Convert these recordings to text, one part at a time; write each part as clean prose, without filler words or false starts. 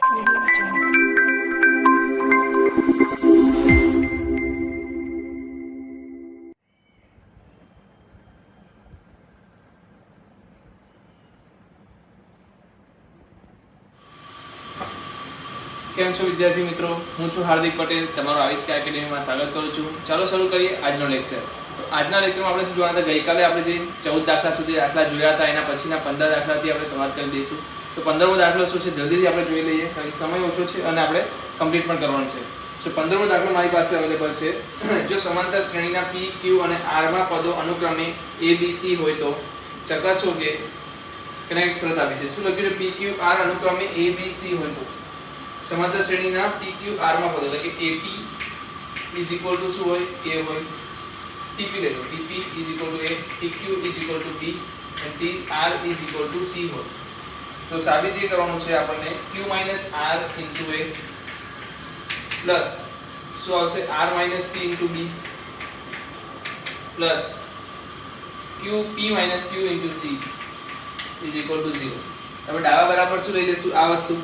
કેમ છો વિદ્યાર્થી મિત્રો, હું છું હાર્દિક પટેલ, તમારો આવિષ્કા એકેડેમીમાં સ્વાગત કરું છું. ચાલો શરૂ કરીએ આજનો લેક્ચર. આજના લેક્ચરમાં આપણે શું જોવાના હતા? ગઈકાલે આપણે જે 14 દાખલા સુધી દાખલા જોયા હતા એના પછીના 15 દાખલાથી આપણે શરૂઆત કરી દઈશું. તો 15મો દાખલો શું છે જલ્દીથી આપણે જોઈ લઈએ, કારણ કે સમય ઓછો છે અને આપણે કમ્પ્લીટ પણ કરવાનો છે. સો 15મો દાખલો મારી પાસે અવેલેબલ છે. જો સમાંતર શ્રેણીના P, Q અને R માં પદો અનુક્રમે A, B, C હોય તો ચકાસો કે કનેક્ટ શરત આપી છે. શું લખ્યું છે? P, Q, R અનુક્રમે A, B, C હોય તો समांतर श्रेणी ना P, Q, R માં પદો એટલે કે AP is equal to શું હોય? A હોય. TP લે લો. TP is equal to A, TQ is equal to B and TR is equal to C હોય. તો સાબિત એ કરવાનું છે આપણને Q minus R into A plus શું આવશે? R minus P into B plus P minus Q into C is equal to 0. હવે ડાબા બરાબર શું લઈ લેશું? આ વસ્તુ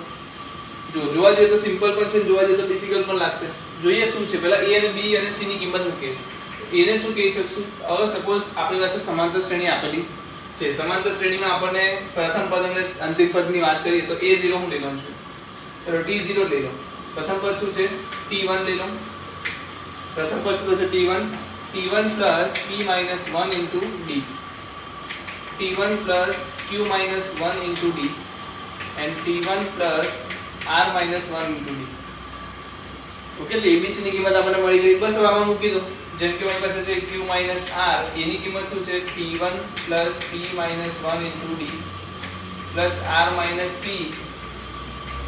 જો જોવા જઈએ તો સિમ્પલ પણ છે, જોવા જઈએ તો ડિફિકલ્ટ પણ લાગશે. જોઈએ શું છે, પહેલા A અને B અને C ની કિંમત મૂકીએ. A ને શું કહી શકશું? હવે સપોઝ આપણી પાસે સમાંતર શ્રેણી આપેલી છે. સમાંતર શ્રેણીમાં આપણને પ્રથમ પદ અને અંતિમ પદની વાત કરીએ તો A0 હું લઈ લઉં છું. ચલો T0 લઈ લો. પ્રથમ પદ શું છે? T1 લઈ લો. પ્રથમ પદ શું થશે? T1 plus P minus 1 into D, T1 plus Q minus 1 into D and T1 plus R minus 1 into D. Okay, એટલે ABC ની કિંમત આપણને મળી ગઈ. બસ હવે આમાં મૂકી દો. જેમ કે મારી પાસે છે Q minus R, એની કિંમત શું છે? T1 plus P minus 1 into D plus R minus P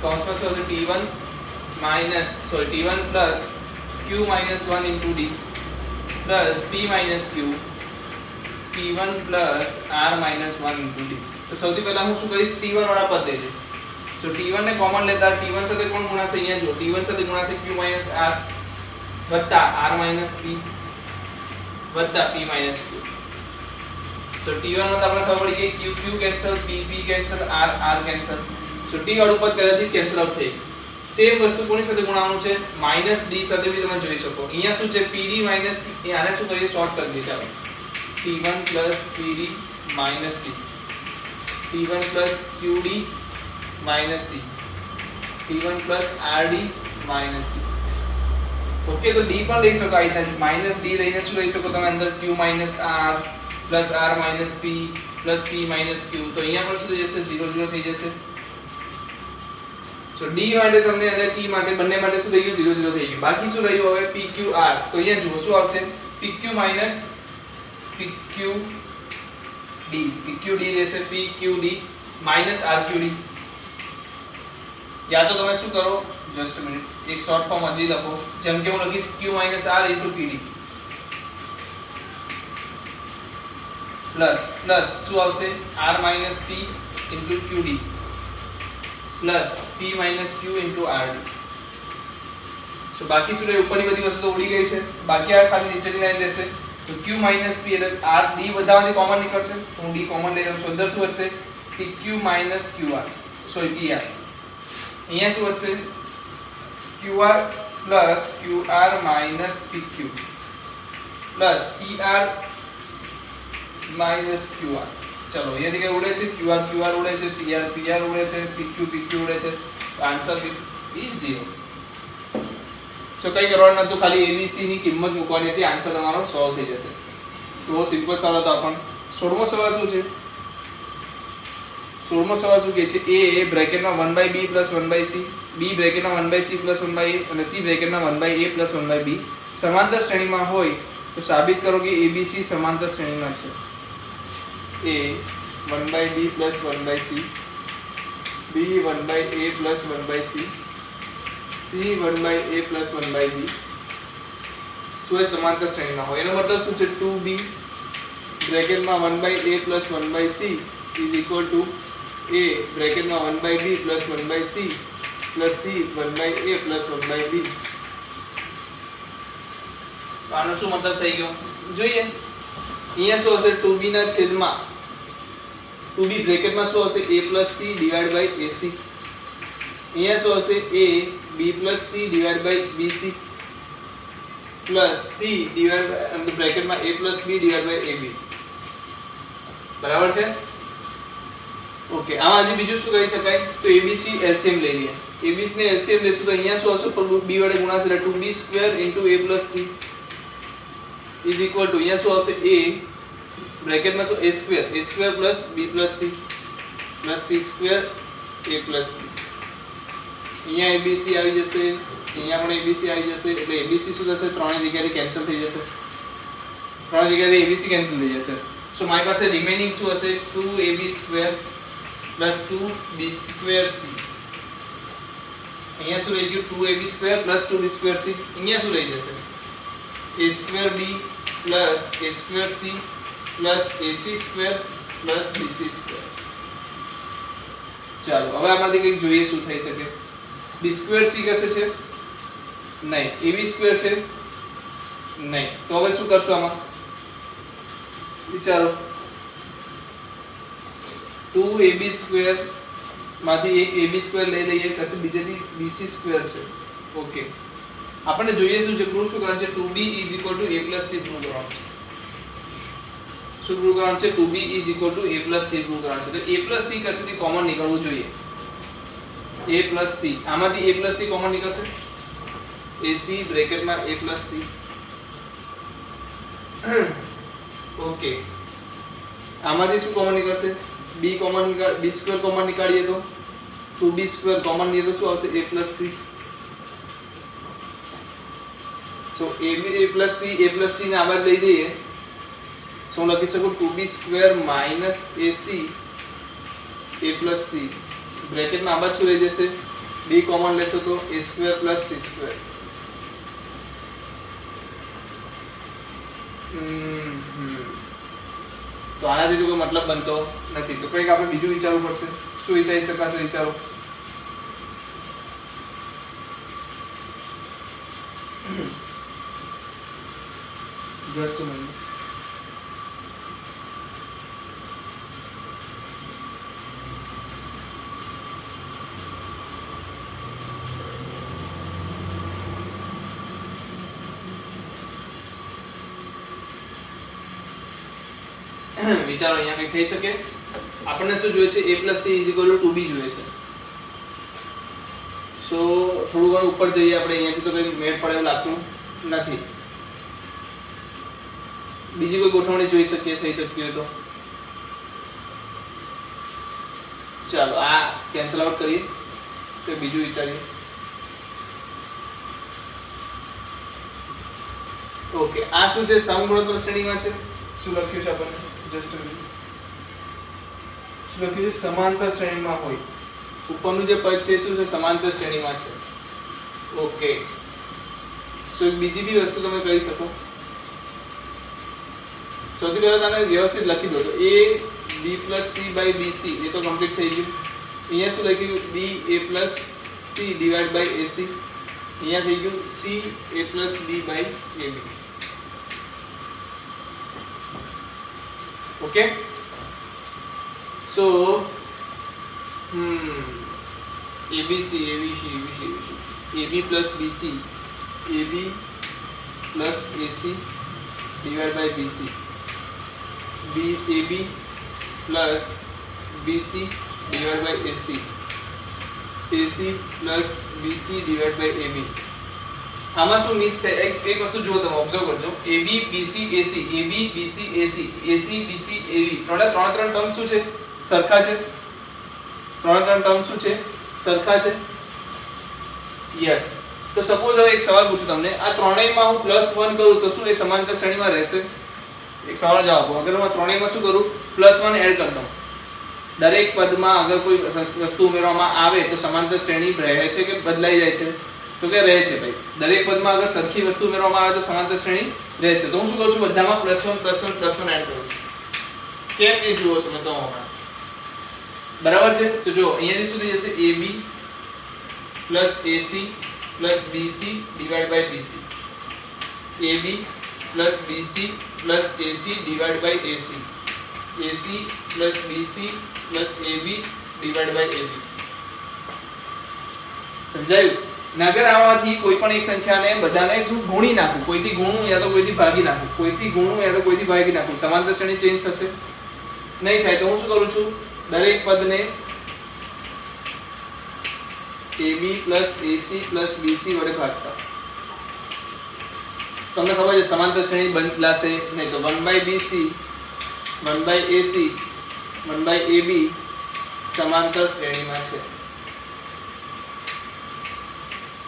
કૌંસમાં શું હશે? T1 plus Q minus 1 into D plus P minus Q, T1 plus R minus 1 into D. તો સૌથી પહેલા હું શું કરીશ? T1 વાળા પદ લઈ લઈશ. તો T1 ને કોમન લેતા T1 સાથે કોણ ગુણાશે? અહીંયા જો T1 સાથે ગુણાશે Q minus R વત્તા R minus P વત્તા P minus Q. સો T1 માં તો આપણે ખબર પડી ગઈ Q cancel, P cancel, R cancel. So T વાળું પદ પહેલાથી કેન્સલ આઉટ થઈ. સેમ વસ્તુ કોની સાથે ગુણાવવાનું છે? -D સાથે બી તમે જોઈ શકો. અહીંયા શું છે? PD minus P. આને શું કરીએ? શોર્ટ કરી દઈએ. ચાલો T1 plus PD minus D, T1 plus QD minus D, T1 plus RD minus D. Okay, તો D પણ લઈ શકો. આ રીતના -D લઈને શું લઈ શકો તમે અંદર? Q minus R plus R minus P plus P minus Q. તો અહીંયા પણ શું થઈ જશે? 0 0 થઈ જશે. સો D માટે તમને અને T માટે બંને માટે શું થઈ ગયું? 0 0 થઈ ગયું. બાકી શું રહ્યું હવે? PQR. તો અહીંયા જુઓ શું આવશે? PQ minus PQD રહેશે. PQD minus RQD. યા તો તમે શું કરો? જસ્ટ મિનિટ, એક શોર્ટ ફોર્મ હજી લખો. જેમ કે હું લખીશ Q minus R into PD plus શું આવશે? R minus P into QD plus P minus Q into RD. સો બાકી શું રહે? ઉપરની બધી વસ્તુ તો ઉડી ગઈ છે. બાકી આ ખાલી નીચેની લાઈન રહેશે. તો Q minus P એટલે R D બધામાંથી કોમન નીકળશે. હું D કોમન લઈ લઉં છું. અંદર શું વધશે? PQ minus QR, sorry PR. અહીંયા શું વધશે? QR plus QR minus PQ plus PR minus QR. ચલો અહીંયાથી કઈ ઉડે છે? QR ઉડે છે, PR ઉડે છે, PQ ઉડે છે. Answer is 0. સો કઈ કરવાનું નતું, ખાલી ABC ની કિંમત મૂકવાની હતી. આન્સર તમારો સોલ્વ થઈ જશે. તો સિમ્પલ સવાલ હતો. આપણ 16મો સવાલ શું છે? 16મો સવાલ શું કહે છે? A બ્રેકેટમાં 1/b plus 1/c, B બ્રેકેટમાં 1/c plus 1/a અને C બ્રેકેટમાં 1/a plus 1/b સમાંતર શ્રેણીમાં હોય તો સાબિત કરો કે ABC સમાંતર શ્રેણીમાં છે. A 1/b plus 1/c, B 1/a plus 1/c, C 1/a plus 1/b શું એ સમાંતર શ્રેણીમાં હોય. એનો મતલબ શું છે? 2b બ્રેકેટમાં 1/a plus 1/c is equal to A બ્રેકેટમાં 1/b plus 1/c plus C 1/a plus 1/b. તો આનો શું મતલબ થઈ ગયો જોઈએ. અહીંયા શું હશે? 2b ના છેદમાં 2b બ્રેકેટમાં શું આવશે? A plus C divided by AC. અહીંયા શું આવશે a b + c divide by bc plus c divide by બ્રેકેટમાં a + b divide by ab બરાબર છે. ઓકે આમાં હજી બીજું શું કહી શકાય તો abc એલસીએમ લઈ લઈએ. abc ને એલસીએમ લેશું તો અહીંયા શું આવશે પર b વડે ગુણાશે એટલે 2b² * a + c is equal two અહીંયા શું આવશે a બ્રેકેટમાં શું a² plus b + c plus c² a + b. અહીંયા abc આવી જશે, અહીંયા પણ abc આવી જશે એટલે abc શું થશે ત્રણેય જગ્યાએથી કેન્સલ થઈ જશે, ત્રણ જગ્યાએથી abc કેન્સલ થઈ જશે. સો મારી પાસે રિમેનિંગ શું હશે 2ab² પ્લસ 2b²c. અહીંયા શું રહી ગયું 2ab² પ્લસ 2b²c. અહીંયા શું રહી જશે a²b plus a²c plus ac² plus bc². ચાલો હવે આમાંથી કંઈક જોઈએ શું થઈ શકે. b²c કશે છે નહીં, ab² છે નહીં, તો હવે શું કરશો આમાં વિચારો. 2ab² માંથી એક ab² લઈ લઈએ, કશે બીજેથી bc² છે. ઓકે આપણને જોઈએ શું છે પ્રૂફ શું કરવાનું છે 2b = a + c પ્રૂફ કરવાનું છે. શું પ્રૂફ કરવાનું છે 2b = a + c પ્રૂફ કરવાનું છે. તો a + c કશેથી કોમન નીકળવું જોઈએ. a + c આમાંથી a + c કોમન નીકળશે ac બ્રેકેટમાં a + c. ઓકે આમાંથી શું કોમન નીકળશે b b² કોમન નીકાળીએ તો 2b² કોમન લઈએ તો શું આવશે a + c. So a + c ને આ બાજુ લઈ જઈએ તો હું લખી શકું 2b² - ac a + c બ્રેકેટમાં આ બાજુ શું રહી જશે b કોમન લેશો તો a² + c². તો આનાથી તો કોઈ મતલબ બનતો નથી. તો કંઈક આપણે બીજું વિચારવું પડશે. શું વિચારી શકાશે વિચારો. Just a minute. વિચારો અહીંયા કંઈક થઈ શકે. આપણને શું જોઈએ છે a + c = 2b જોઈએ છે. સો થોડું ઘણું ઉપર જઈએ આપણે. અહીંયાથી તો કંઈ મેળ પડે એવું લાગતું નથી. બીજી કોઈ ગોઠવણી જોઈ શકીએ થઈ શકતી હોય તો ચાલો આ કેન્સલ આઉટ કરીએ તો બીજું વિચારીએ. ઓકે આ શું છે સમગુણોત્તર શ્રેણીમાં છે. શું લખ્યું છે આપણને જસ્ટ શું લખ્યું છે સમાંતર શ્રેણીમાં હોય. ઉપરનું જે પદ છે શું છે સમાંતર શ્રેણીમાં છે. ઓકે સો બીજી બી વસ્તુ તમે કરી શકો. સૌથી પહેલા તમે વ્યવસ્થિત લખી દો તો a b + c / bc એ તો કમ્પ્લીટ થઈ ગયું. અહીંયા શું લખ્યું b a + c divide by ac. અહીંયા થઈ ગયું c a + b / ab. Okay so abc ab plus bc ab plus ac divided by bc ab plus bc divided by ac ac plus bc divided by ab. આમાં શું miss થાય એક વસ્તુ જુઓ તમે ઓબ્ઝર્વ કરજો ab bc ac ab bc ac ac bc ab ત્રણ term શું છે સરખા છે. ત્રણ ટર્મ શું છે સરખા છે. યસ તો સપોઝ હવે એક સવાલ પૂછું તમને આ ત્રણેયમાં હું +1 કરું તો શું એ સમાંતર શ્રેણીમાં રહેશે. એક સવાલ જવાબ આપો. અગર હું ત્રણેયમાં શું કરું +1 એડ કરી દઉં દરેક પદમાં અગર કોઈ વસ્તુ ઉમેરવામાં આવે તો સમાંતર શ્રેણી રહે છે કે બદલાઈ જાય છે તો કે રહે છે ભાઈ. દરેક પદમાં અગર સરખી વસ્તુ ઉમેરવામાં આવે તો સમાંતર શ્રેણી રહેશે. તો હું શું કરું છું બધામાં +1 એડ કરું છું. કેમ એ જુઓ તમે તો બરાબર છે. તો જો અહીંયાથી શું થઈ જશે AB plus AC plus BC divided by BC AB plus BC plus AC divided by AC AC plus BC plus AB divided by AB. સમજાયું ને? અગર આમાંથી કોઈ પણ એક સંખ્યાને બધાને શું ગુણી નાખું, કોઈથી ગુણું યા તો કોઈથી ભાગી નાખું, કોઈથી ગુણું યા તો કોઈથી ભાગી નાખું, સમાંતર શ્રેણી ચેન્જ થશે નહીં થાય. તો હું શું કરું છું, દરેક પદને AB plus AC plus BC વડે ભાગતા. તમને ખબર છે સમાંતર શ્રેણી બદલાશે નહીં. તો 1/BC 1/AC 1/AB સમાંતર શ્રેણીમાં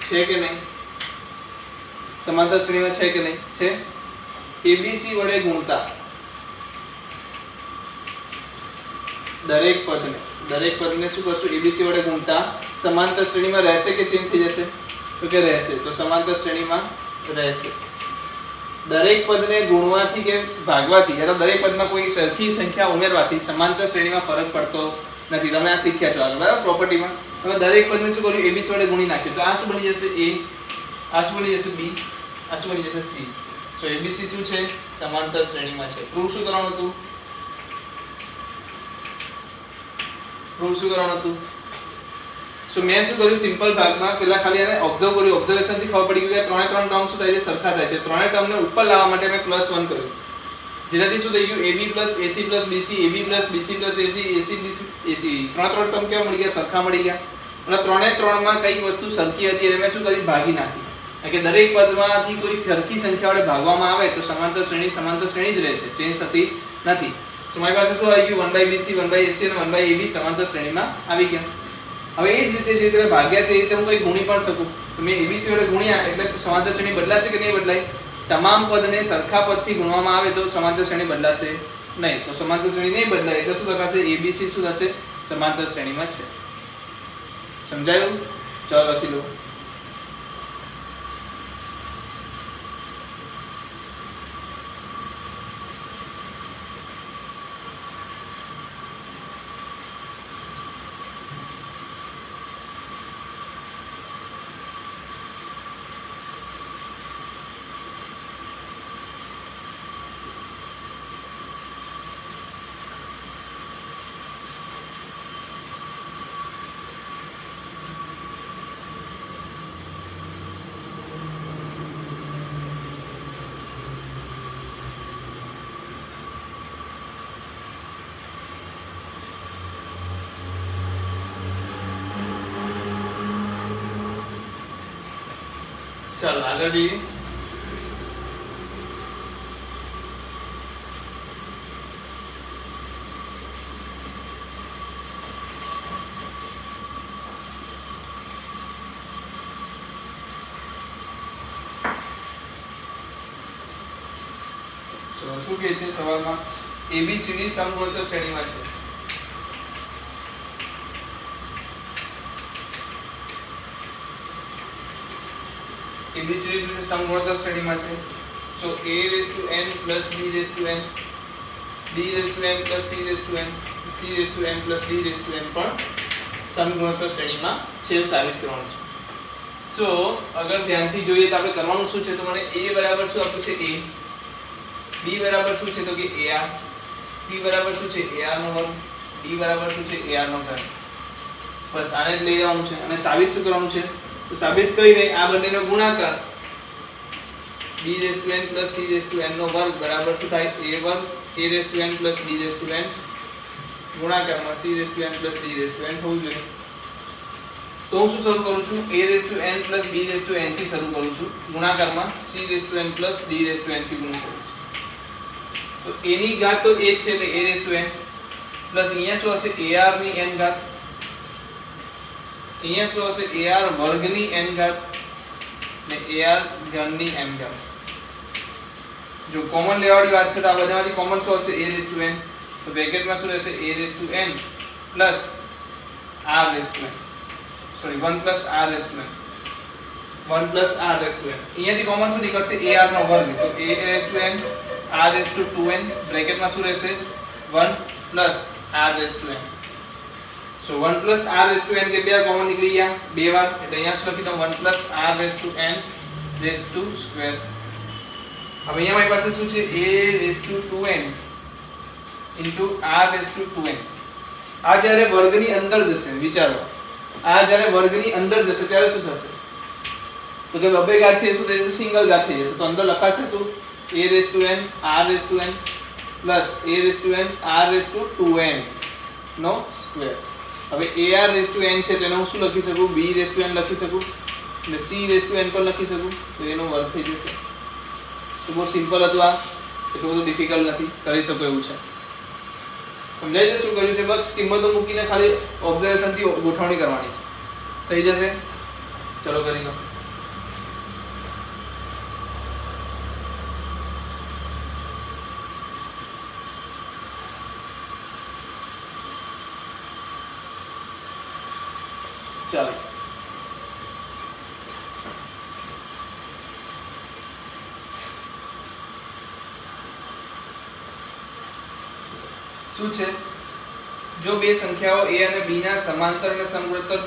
છે કે નહીં? સમાંતર શ્રેણીમાં છે કે નહીં? છે. ABC વડે ગુણતા દરેક પદને શું કરશું, ABC વડે ગુણતા સમાંતર શ્રેણીમાં રહેશે કે ચેન્જ થઈ જશે? તો કે રહેશે. તો સમાંતર શ્રેણીમાં રહેશે. દરેક પદને ગુણવાથી કે ભાગવાથી યા તો દરેક પદમાં કોઈ સરખી સંખ્યા ઉમેરવાથી સમાંતર શ્રેણીમાં ફરક પડતો નથી. તમે આ શીખ્યા છો આગળ, બરાબર? પ્રોપર્ટીમાં તમે દરેક પદને શું કર્યું, ABC વડે ગુણી નાખ્યું. તો આ શું બની જશે? A. આ શું બની જશે? B. આ શું બની જશે? C. સો ABC શું છે? સમાંતર શ્રેણીમાં છે. પ્રૂફ શું કરવાનું હતું? સો મેં શું કર્યું, સિમ્પલ ભાગમાં પેલા ખાલી આને ઓબ્ઝર્વ કર્યું, ઓબ્ઝર્વેશન થી ખબર પડી ગયું કે ત્રણે ત્રણ ટર્મ શું થાય છે, સરખા થાય છે. ત્રણે ટર્મને ઉપર લાવવા માટે મેં +1 કર્યું, જેનાથી શું થઈ ગયું, AB + AC + BC, AB + BC + AC, AC BC AC. ત્રણ ટર્મ કેવા મળી ગયા? સરખા મળી ગયા. અને ત્રણે ત્રણમાં કઈ વસ્તુ સરખી હતી એટલે મેં શું કર્યું, ભાગી નાખી. કે દરેક પદમાંથી કોઈ સરખી સંખ્યા વડે ભાગવામાં આવે તો સમાંતર શ્રેણી જ રહે છે, ચેન્જ થતી નથી. તો મારી પાસે શું આવી ગયું, 1/BC 1/AC અને 1/AB સમાંતર શ્રેણીમાં આવી ગયા. હવે એ જ રીતે જે તમે ભાગ્યા છે એ રીતે હું કઈ ગુણી પણ શકું. તો મેં ABC વડે ગુણ્યા એટલે સમાંતર શ્રેણી બદલાશે કે નહીં બદલાય? તમામ પદને સરખા પદથી ગુણવામાં આવે તો સમાંતર શ્રેણી બદલાશે નહીં. તો સમાંતર શ્રેણી નહીં બદલાય એટલે શું લખાશે? ABC શું થશે? સમાંતર શ્રેણીમાં છે. સમજાયું? ચાલો લખી લો. ચાલો આગળ જઈએ. શું કહે છે સવાલમાં? ABCD સમગુણોત્તર શ્રેણીમાં છે. ABCD સમગુણોત્તર શ્રેણીમાં છે. So AN + BN, BN + CN, CN + DN પણ સમગુણોત્તર શ્રેણીમાં છે એવું સાબિત કરવાનું છે. સો અગર ધ્યાનથી જોઈએ તો આપણે કરવાનું શું છે, તો મને A બરાબર શું આપ્યું છે? A. B બરાબર શું છે? તો કે AR. C બરાબર શું છે? AR નો વર્ગ. D બરાબર શું છે? AR નો ઘન. બસ આને જ લઈ જવાનું છે અને સાબિત શું કરવાનું છે? તો સાબિત કરી દે આ બંનેનો ગુણાકાર bn + cn નો વર્ગ બરાબર શું થાય? a વર્ગ an + bn ગુણાકારમાં cn + dn થવું જોઈએ. તો હું શું શરૂ કરું છું? an + bn થી શરૂ કરું છું, ગુણાકારમાં cn + dn થી ગુણ કરું છું. તો a ની ઘાત તો 1 છે એટલે an પ્લસ અહીંયા શું હશે? ar ની n ઘાત. અહીંયા શું હશે? ar વર્ગની n ઘાત ને ar ઘનની n ઘાત. જો કોમન લેવાવાળી વાત છે તો આ બધામાંથી કોમન શું હશે? an. તો બ્રેકેટમાં શું રહેશે? an plus r sorry 1 plus r 1 plus r અહીંયાથી કોમન શું નીકળશે? ar નો વર્ગ. તો an r2n બ્રેકેટમાં શું રહેશે? 1 પ્લસ r સો 1 પ્લસ r કેટલા કોમન નીકળી ગયા? બે વાર. એટલે અહીંયા શું લખી દઉં? 1 પ્લસ r સ્ક્વેર. હવે અહીંયા મારી પાસે શું છે? a2n r2n. આ જ્યારે વર્ગની અંદર જશે વિચારો, આ જ્યારે વર્ગની અંદર જશે ત્યારે શું થશે તો કે બબ્બે ઘાત છે શું થઈ જશે સિંગલ ઘાત થઈ જશે તો અંદર લખાશે શું a⁻n r⁻n plus a⁻n r⁻2n નો સ્ક્વેર હવે ar⁻n છે તેનો હું શું લખી શકું b⁻n લખી શકું અને c⁻n પણ લખી શકું તો એનો વર્ગ થઈ જશે તો બહુ સિમ્પલ હતું આ એટલું બધું ડિફિકલ્ટ નથી કરી શકો એવું છે સમજાય છે શું કર્યું છે બસ કિંમતો મૂકીને ખાલી ઓબ્ઝર્વેશન થી ગોઠવણી કરવાની છે થઈ જશે ચલો કરી લો ચાલો શું છે જો બે સંખ્યાઓ a અને b ના સમાંતર અને સમગુણોત્તર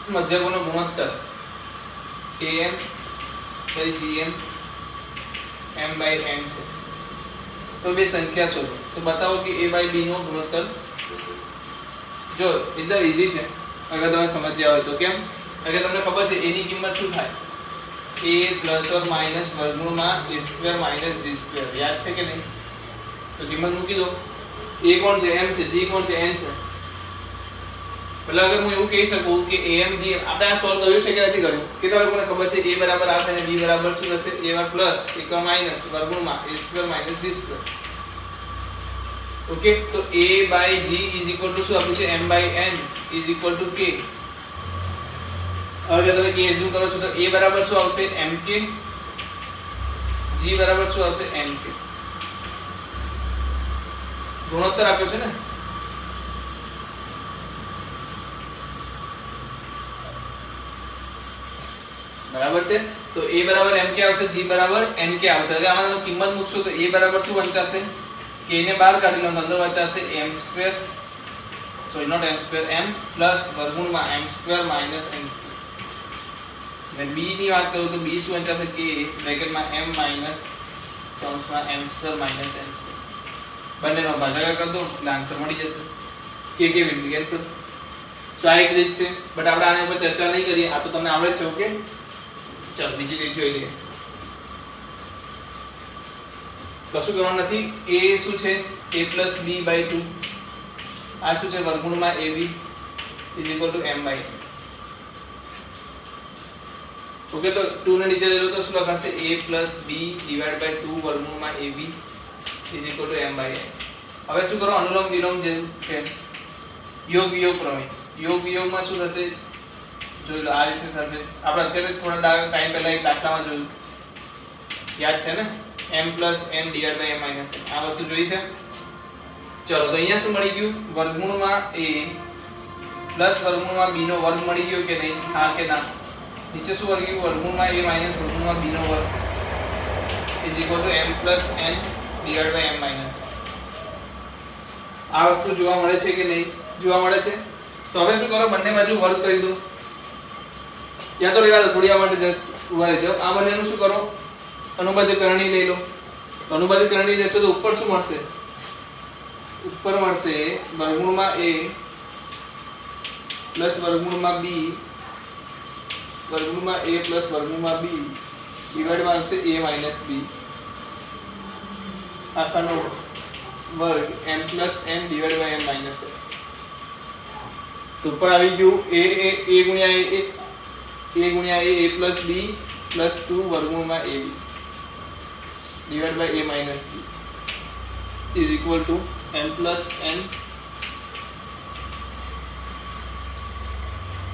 મધ્યકોનો ગુણોત્તર am by gm m/n છે તો બે સંખ્યા શોધો તો બતાવો કે a by b નો ગુણોત્તર જો એકદમ ઈઝી છે અગર તમે સમજ્યા હોય તો કેમ અગર તમને ખબર છે a ની કિંમત શું થાય a ± વર્ગમૂળમાં a² - g² યાદ છે કે નહીં તો કિંમત મૂકી દો a કોણ છે m છે g કોણ છે n છે એટલે અગર હું એવું કહી શકું કે am g આપણે આ સોલ્વ કર્યું છે કે નથી કર્યું કેટલા લોકોને ખબર છે a બરાબર આ અને b બરાબર શું થશે a પ્લસ a માઈનસ વર્ગમૂળમાં a² - g² ઓકે તો a by g is equal to શું આપ્યું છે m/n is equal to k હવે તમે કે એઝ્યુમ કરો છો તો a બરાબર શું આવશે mk g બરાબર શું આવશે nk ગુણોત્તર આપ્યો છે ને બરાબર છે તો a બરાબર mk આવશે g બરાબર nk આવશે એટલે આમાં કિંમત મૂકશો તો a બરાબર શું વંચાશે k ને બહાર કાઢી લો અંદર વંચાશે m² sorry not m² m plus વર્ગમૂળમાં m² માઈનસ n² અને b ની વાત કરું તો b શું વંચાશે k બ્રેકેટમાં m માઈનસ કૌંસમાં m² માઈનસ n² બંનેનો ભાગાકાર કરી દો એટલે આન્સર મળી જશે કે વિલ કેન્સલ સો આ એક રીત છે બટ આપણે આના ઉપર ચર્ચા નહીં કરીએ આ તો તમને આવડે છે ઓકે ચાલો બીજી રીત જોઈ લઈએ કશું કરવાનું નથી a શું છે a+b/2 આ શું છે વર્ગમૂળમાં ab = m/n ઓકે તો 2 ને નીચે લઈ લો તો શું લખાશે a+b/2 વર્ગમૂળમાં ab = m/n હવે શું કરો અનુલોમ વિલોમ જે છે યોગ વિયોગ પ્રમેય યોગ વિયોગમાં શું થશે જોઈ લો આ રીતે થશે આપણે અત્યારે થોડા ટાઈમ પહેલા એક દાખલામાં જોયું યાદ છે ને m+n/m-n આ વસ્તુ જોઈ છે ચલો તો અહીંયા શું મળી ગયું વર્ગમૂળમાં a પ્લસ વર્ગમૂળમાં b નો વર્ગ મળી ગયો કે નહીં હા કે ના નીચે શું મળી ગયું વર્ગમૂળમાં a માઈનસ વર્ગમૂળમાં b નો વર્ગ m+n/m-n આ વસ્તુ જોવા મળે છે કે નહીં જોવા મળે છે તો હવે શું કરો બંને બાજુ વર્ગ કરી દો યા તો રેવા દો થોડી વાર માટે જસ્ટ ઉભા રહી જાઓ આ બંનેનું શું કરો અનુબાધીકરણી લઈ લો અનુબાધીકરણી લેશો તો ઉપર શું મળશે ઉપર મળશે વર્ગમૂળમાં a પ્લસ વર્ગમૂળમાં b વર્ગમૂળમાં a પ્લસ વર્ગમૂળમાં b ડિવાઇડમાં આવશે a માઈનસ b આખાનો વર્ગ m+n / m માઈનસ તો ઉપર આવી ગયું a ગુણ્યા a પ્લસ b પ્લસ 2 વર્ગમૂળમાં ab / a minus b is equal to m+n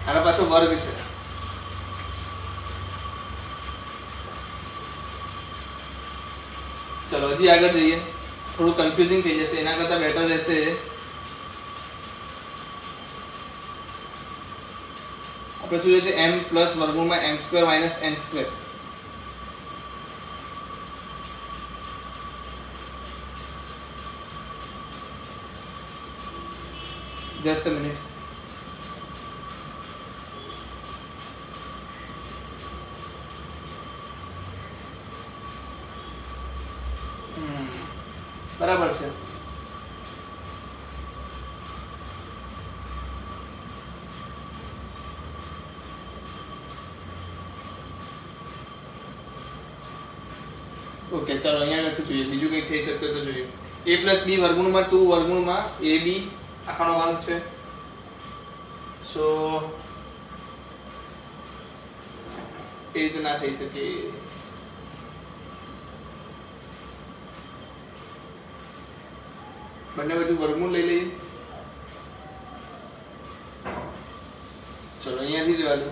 આના પાછો વર્ગ છે ચલો હજી આગળ જઈએ થોડું કન્ફ્યુઝિંગ થઈ જશે એના કરતા બેટર રહેશે આપણે શું છે m પ્લસ વર્ગમૂળમાં m² minus n². Just a minute. બરાબર છે. ઓકે ચાલો અહીંયા કશું જોઈએ, બીજું કંઈ થઈ શકતું તો જોઈએ. a પ્લસ b વર્ગમૂળમાં 2 વર્ગમૂળમાં ab આખાનો વર્ગ છે. સો એ રીતે ના થઈ શકે. બંને બાજુ વર્ગમૂળ લઈ લઈએ. ચલો અહીંયાથી લેવા દો.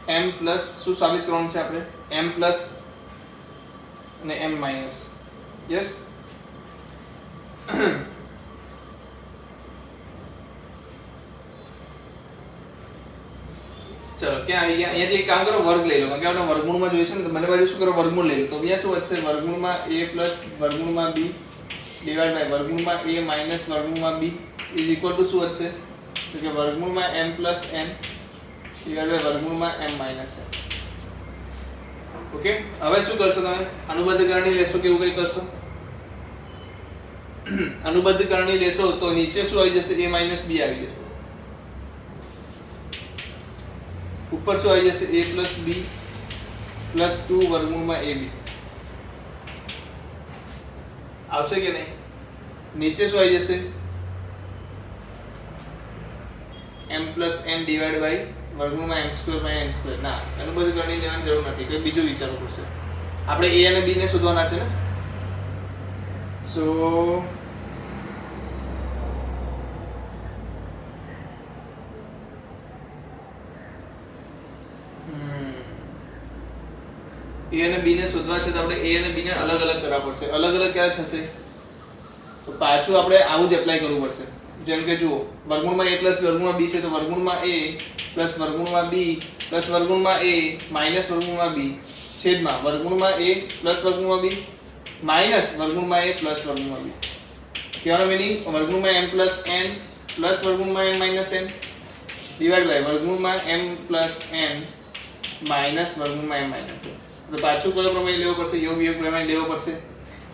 m પ્લસ શું સાબિત કરવાનું છે આપણે? m પ્લસ અને m માઇનસ. યસ, ચલો ક્યાં આવી ગયા? અહીંયાથી એક કામ કરો, વર્ગ લઈ લો, કારણ કે આપણે વર્ગમૂળમાં જોઈશે ને, તો બંને બાજુ શું કરો? વર્ગમૂળ લઈ લો. તો અહીંયા શું વધશે? વર્ગમૂળમાં a પ્લસ વર્ગમૂળમાં b ડિવાઇડ બાય વર્ગમૂળમાં a માઇનસ વર્ગમૂળમાં b ઇઝ ઇક્વલ ટુ શું વધશે? તો કે વર્ગમૂળમાં m plus n divide by વર્ગમૂળમાં m માઇનસ n. ઓકે, હવે શું કરશો તમે? અનુબદ્ધ કરણી લેશો કે એવું કંઈ કરશો? અનુબદ્ધ કરણી લેશો તો નીચે શું આવી જશે? a માઇનસ b આવી જશે. ઉપર શું આવી જશે? a પ્લસ b પ્લસ 2 વર્ગમૂળમાં ab આવશે કે નહીં? નીચે શું આવી જશે? m plus n divide by વર્ગમૂળમાં m square by n square. ના, એનું બધું ગણી લેવાની જરૂર નથી, કંઈ બીજું વિચારવું પડશે. આપણે a અને b ને શોધવાના છે ને. સો a અને b ને શોધવા છે, તો આપણે a અને b ને અલગ અલગ કરવા પડશે. અલગ અલગ ક્યારે થશે? તો પાછું આપણે આવું જ એપ્લાય કરવું પડશે. જેમ કે જુઓ, વર્ગમૂળમાં a પ્લસ વર્ગમૂળમાં b છે, તો વર્ગમૂળમાં a પ્લસ વર્ગમૂળમાં b પ્લસ વર્ગમૂળમાં a માઇનસ વર્ગમૂળમાં b છેદમાં વર્ગમૂળમાં a પ્લસ વર્ગમૂળમાં b માઇનસ વર્ગમૂળમાં a પ્લસ વર્ગમૂળમાં b. કહેવાનો મીનિંગ વર્ગમૂળમાં m પ્લસ n પ્લસ વર્ગમૂળમાં m minus n divide by વર્ગમૂળમાં m પ્લસ n માઇનસ વર્ગમૂળમાં m માઇનસ n. તો પાછું કયો પ્રમેય લેવો પડશે? યોગ વિયોગ પ્રમેય લેવો પડશે.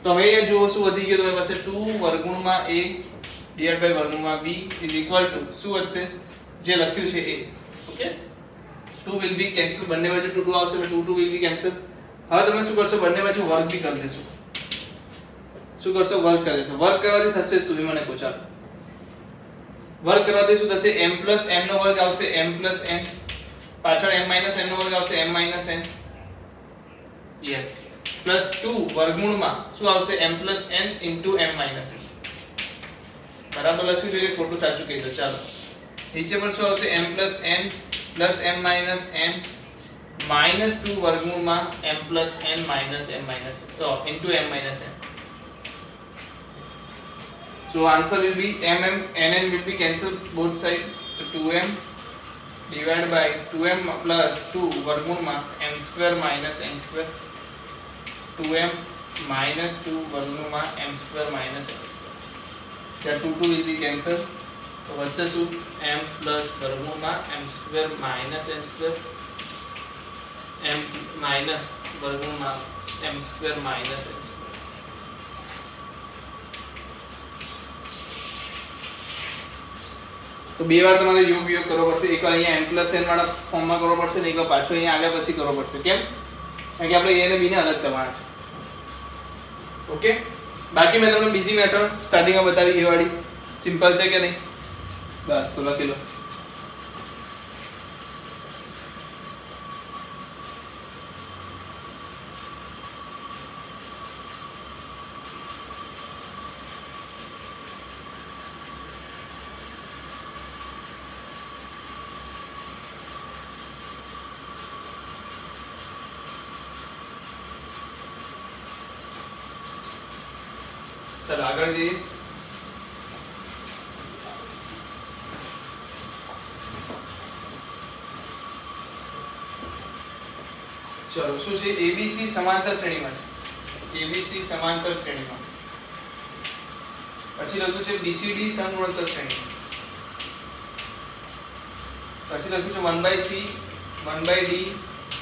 તો હવે એ જુઓ શું વધી ગયું તમારી પાસે? 2 વર્ગમૂળમાં a ડિવાઇડ બાય વર્ગમૂળમાં b ઇઝ ઇક્વલ ટુ શું વધશે? જે લખ્યું છે એ. ઓકે, 2 વિલ બી કેન્સલ, બંને બાજુ 2 2 આવશે, 2 2 વિલ બી કેન્સલ. હવે તમે શું કરશો? બંને બાજુ વર્ગ બી કરી દેશો. શું કરશો? વર્ગ કરી દેશો. વર્ગ કરવાથી થશે શું? મને કહો. ચાલો વર્ગ કરવાથી શું થશે? m પ્લસ n નો વર્ગ આવશે, m પ્લસ n, પાછળ m માઇનસ n નો વર્ગ આવશે, m minus n. Yes, plus 2 વર્ગમૂળમાં શું આવશે? m plus n into m minus n. બરાબર લખ્યું છે કે ખોટું સાચું કહી દો. ચાલો નીચે પર શું આવશે? m plus n plus m minus n minus 2 વર્ગમૂળમાં m plus n minus m minus તો into m minus n. So answer will be mm nn will be cancelled both side. So 2m divided by 2m plus 2 વર્ગમૂળમાં m square minus n square. 2m minus 2 વર્ગમૂળમાં m square minus n square. That 2 2 will be cancelled. તો વધશે શું? m plus વર્ગમૂળમાં m square minus n square, m minus વર્ગમૂળમાં m square minus n square. તો બે વાર તમારે યોગ વિયોગ કરવો પડશે. એકવાર અહીંયા m પ્લસ n વાળા ફોર્મમાં કરવો પડશે ને એકવાર પાછો અહીંયા આવ્યા પછી કરવો પડશે. કેમ? કારણ કે આપણે a અને b ને અલગ કરવાના છે. ઓકે, બાકી મેં તમને બીજી મેથડ સ્ટાર્ટિંગમાં બતાવી એ વાળી સિમ્પલ છે કે નહીં? બસ તો લખી લો. चलो આગળ જઈએ. ચલો શું છે? ABC સમાંતર શ્રેણીમાં છે. ABC સમાંતર શ્રેણીમાં. પછી લખ્યું છે BCD સમગુણોત્તર શ્રેણી. પછી લખ્યું છે 1/c 1/d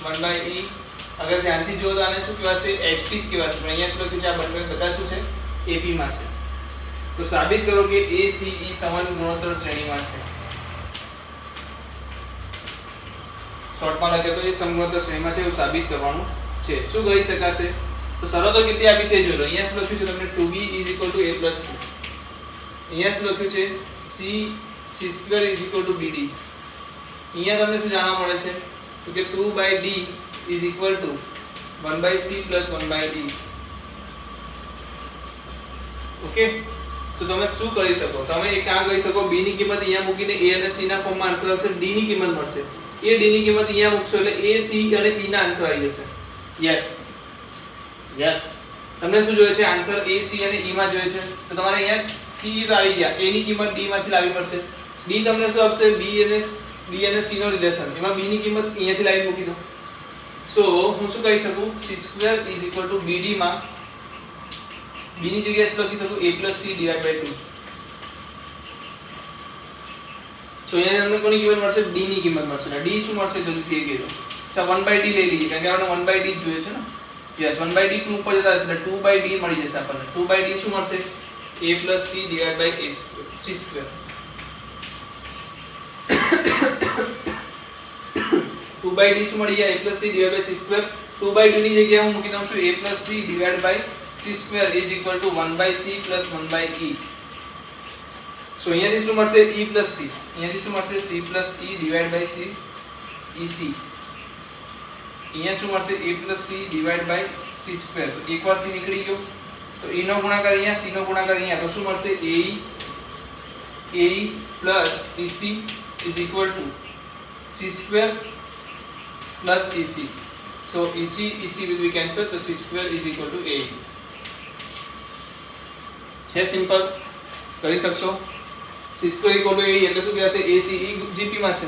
1/e. અગર ધ્યાનથી જો તો આને શું કહેવાશે? HP જ કહેવાશે. પણ અહીંયા શું લખ્યું છે? આ બંને બધા શું છે? AP માં છે. તો સાબિત કરો કે ACE સમાન ગુણોત્તર શ્રેણીમાં છે. શોર્ટમાં લખે તો એ સમગુણોત્તર શ્રેણીમાં છે એવું સાબિત કરવાનું છે. શું કરી શકાશે? તો શરતો કેટલી આપી છે જોઈ લો. અહીંયા શું લખ્યું છે તમને 2b = a + c. અહીંયા શું લખ્યું છે c² = bd. અહીંયા તમને શું જાણવા મળે છે તો કે 2/d = 1/c + 1/d. ઓકે, તો તમે શું કરી શકો? તમે એક કામ કરી શકો, b ની કિંમત અહીંયા મૂકીને a અને c ના ફોર્મમાં આન્સર આવશે, d ની કિંમત મળશે. એ d ની કિંમત અહીંયા મૂકશો એટલે a, c અને e ના આન્સર આવી જશે. યસ તમને શું જોઈએ છે? આન્સર a, c અને e માં જોઈએ છે. તો તમારે અહીંયા c તો આવી ગયા, a ની કિંમત d માંથી લાવવી પડશે. d તમને શું આપશે? b અને c નો રિલેશન, એમાં b ની કિંમત અહીંયાથી લાવી મૂકી દો. સો હું શું કહી શકું? c² = bd માં b ની જગ્યાએ શું લખી શકું? a + c/2. સો અહીંયા તમને કોની કિંમત મળશે? d ની કિંમત મળશે. d શું મળશે જલ્દીથી એ કહી દો. અચ્છા 1/d લઈ લઈએ કારણ કે આપણને 1/d જોઈએ છે ને. યસ 1/d 2 ઉપર જતા હશે એટલે 2/d મળી જશે આપણને. 2/d શું મળશે? a + c/c². 2/d શું મળી ગયા? a + c/c². 2/d ની જગ્યાએ હું મૂકી દઉં છું a + c/c² = 1/c + 1/e. સો અહીંયાથી શું મળશે? e + c. અહીંયાથી શું મળશે? c + e/c EC. અહીંયા શું મળશે? a + c/c². તો એકવાર c નીકળી ગયો તો e નો ગુણાકાર અહીંયા, c નો ગુણાકાર અહીંયા, તો શું મળશે? ae + ec = c² + ec. so ec will be cancelled, તો c² = ae. છે સિમ્પલ, કરી શકશો. c² = ae એટલે શું કહેવાશે? ace gp માં છે.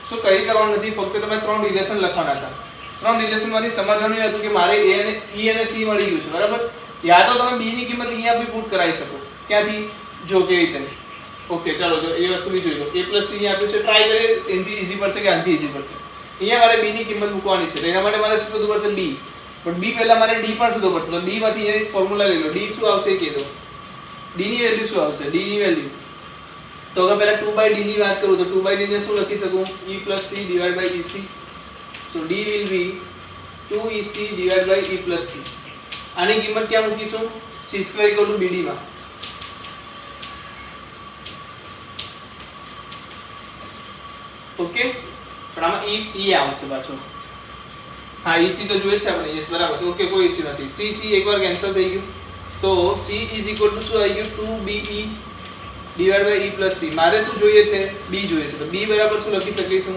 શું કઈ કરવાનું નથી, ફક્ત તમે ત્રણ રિલેશન લખવાના હતા. ત્રણ રિલેશનમાંથી સમજવાનું હતું કે મારે a અને e અને c મળી ગયું છે, બરાબર. યા તો તમે b ની કિંમત અહીંયા બી પુટ કરાવી શકો. ક્યાંથી? જો કેવી રીતે. ઓકે ચાલો જો એ વસ્તુ બી જોઈ લો. a + c અહીંયા આપ્યું છે, ટ્રાય કરીએ એનથી ઈઝી પડશે કે આનથી ઈઝી પડશે. અહીંયા મારે b ની કિંમત મૂકવાની છે, તો એના માટે મારે શું શોધવું પડશે? b. પણ b પહેલા મારે d પણ શોધવું પડશે. તો b માંથી એક ફોર્મ્યુલા લઈ લો. d શું આવશે એ કહી દો. d ની વેલ્યુ શું આવશે? d ની વેલ્યુ તો અગર પહેલા 2/d ની વાત કરું તો 2/d ને શું લખી શકું? e + c/ec. so d will be 2ec/e + c. આની કિંમત ક્યાં મૂકીશું? c² = bd માં. ઓકે, પણ આમાં e આવશે પાછો. હા ec તો જોઈએ છે આપણે. યસ બરાબર છે. ઓકે કોઈ ઇશ્યુ નથી. c એકવાર કેન્સલ થઈ ગયું તો c = શું આવી ગયું? 2be/e + c. મારે શું જોઈએ છે? b જોઈએ છે. તો b બરાબર શું લખી શકીશું?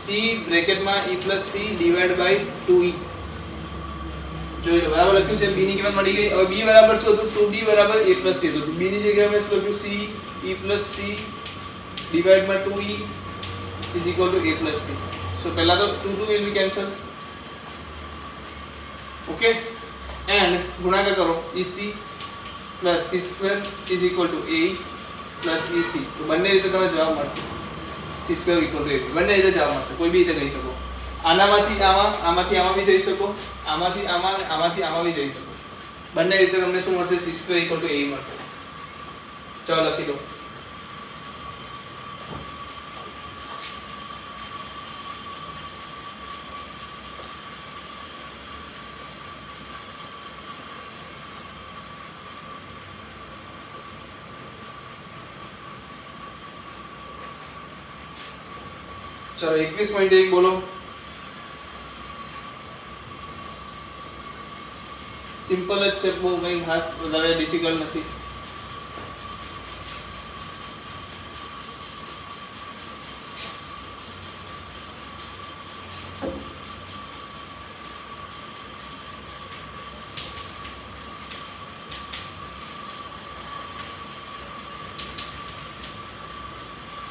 c બ્રેકેટમાં e + c/2e. જોઈ લો બરાબર લખ્યું છે. b ની કિંમત મળી ગઈ. હવે b બરાબર શું હતું? 2b = a + c હતું. b ની જગ્યાએ મેં શું લખ્યું? c e + c/2e = a + c. સો પહેલા તો 2 will be cancelled. Okay, and ગુણાકાર કરો ec + c² = ae + ec. તો બંને રીતે તમને જવાબ મળશે. c² = ae. બંને રીતે જવાબ મળશે, કોઈ બી રીતે કહી શકો. આનામાંથી આમાં, આમાંથી આમાં બી જઈ શકો, આમાંથી આમાં, આમાંથી આમાં બી જઈ શકો. બંને રીતે તમને શું મળશે? c² = ae મળશે. ચાલો લખી દો. चलो 21.1 बोलो. સિમ્પલ જ છે, બહુ કંઈ ખાસ વધારે ડિફિકલ્ટ નથી.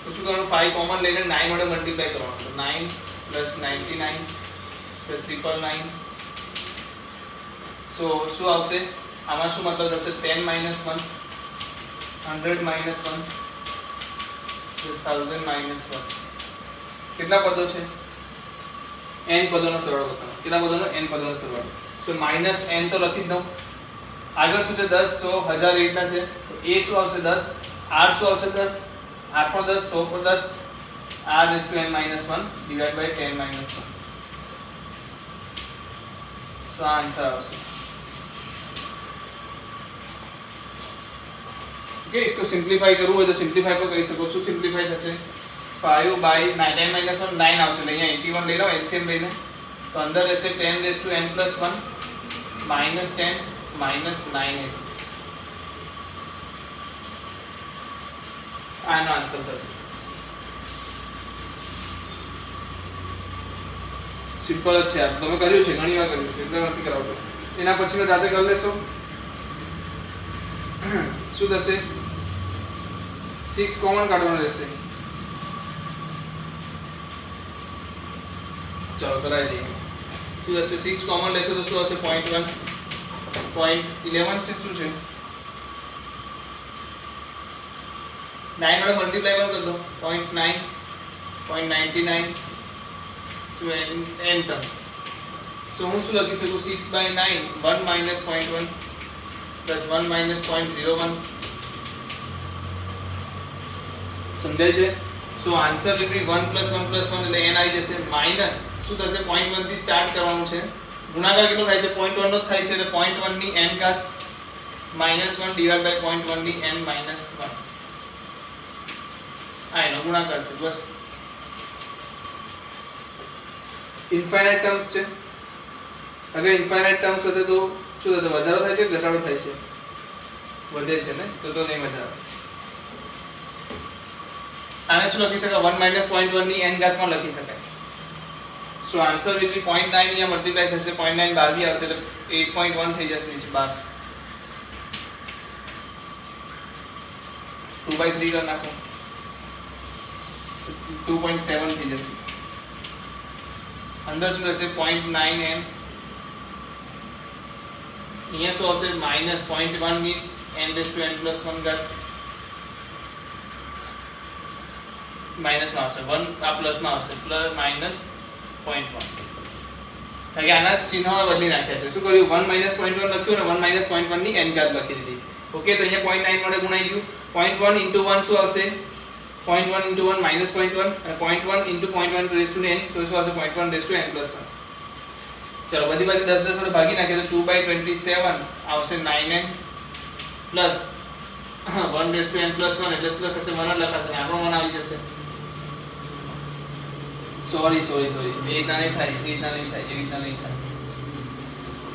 તો શું કરવાનું? 5 કોમન લઈને 9 વડે મલ્ટીપ્લાય કરવાનું. તો 9 + 99 + 999. સો શું આવશે? આમાં શું મતલબ થશે? 10 - 1 100 - 1 + 1000 - 1. કેટલા પદો છે? n પદોનો સરવાળો બતાવો. કેટલા પદોનો? n પદોનો સરવાળો. સો -n તો લખી જ દઉં. આગળ શું છે? 10 100 1000 એ રીતના છે. તો a શું આવશે? 10. r શું આવશે? 10. 8 × 10 100 × 10 r raised to n minus 1 divided by 10 minus 1. So answer आवશે. ओके, इसको सिंप्लीफाई करવું હોય તો સિમ્પ્લિફાઈ પર કરી શકો. શું સિમ્પ્લિફાઈ થશે? 5 by 9 minus 1 9 આવશે. એટલે અહીંયા 81 લઈ લો, એલસીએમ લઈ લો તો અંદર રહેશે 10 raised to n plus 1 minus 10 minus 9. આનો આન્સર થશે. સિમ્પલ જ છે. તમે કર્યું છે, ઘણી વાર કર્યું છે, એટલે નથી કરાવતો. એના પછીનો જાતે કરી લેશો. શું થશે? 6 કોમન કાઢવાનું રહેશે. ચાલો કરાવી દઈએ. શું થશે? 6 કોમન લેશો તો શું હશે? 0.1 0.11 છે. શું છે? 9 વડે મલ્ટીપ્લાય કરી દો. 0.9 0.99 to n terms. So હું શું લખી શકું? 6 by 9 1 minus 0.1 plus 1 minus 0.01. સમજાય છે? સો answer will be 1 plus 1 plus 1 એટલે n આવી જશે માઈનસ શું થશે? 0.1 થી સ્ટાર્ટ કરવાનું છે. ગુણાકાર કેટલો થાય છે? 0.1 નો જ થાય છે એટલે 0.1 ની n ઘાત -1 divided by 0.1 ની n minus 1. આ એનો ગુણાકાર છે. બસ ઇન્ફાઇનાઇટ ટર્મ્સ છે. અગર ઇન્ફાઇનાઇટ ટર્મ્સ હશે તો શું થશે? વધારો થાય છે કે ઘટાડો થાય છે? વધે છે ને, તો નહીં મજા આવે. આને શું લખી શકાય? 1 minus 0.1 ની n ઘાત માં લખી શકાય. સો આન્સર વિલ બી 0.9 અહીંયા મલ્ટીપ્લાય થશે. 0.9 12 બી આવશે એટલે 8.1 થઈ જશે નીચે 12. 2/3 કરી નાખો 2.7 થઈ જશે. अंदर શું રહેશે? 0.9 n. અહીંયા શું આવશે? માઈનસ 0.1 ની n raised to n plus 1 ઘાત માઈનસ માં આવશે. 1 આ પ્લસ માં આવશે. Plus minus 0.1. કારણ કે આના ચિહ્નો બદલી નાખ્યા છે. શું કર્યું? 1 minus 0.1 લખ્યું અને 1 minus 0.1 ની n ઘાત લખી દીધી. ઓકે, તો અહીંયા 0.9 વડે ગુણાઈ ગયું. 0.1 into 1 શું આવશે? 0.1 into 1 minus 0.1 અને 0.1 into 0.1 raised to n તો શું આવશે? 0.1 raised to n plus 1. ચલો બધી બાજુ 10 10 વડે ભાગી નાખીએ તો 2/27 આવશે 9n plus 1 raised to n plus 1 એટલે શું લખશે? 1 જ લખાશે. આપણો 1 આવી જશે. સોરી એ રીતના નહીં થાય.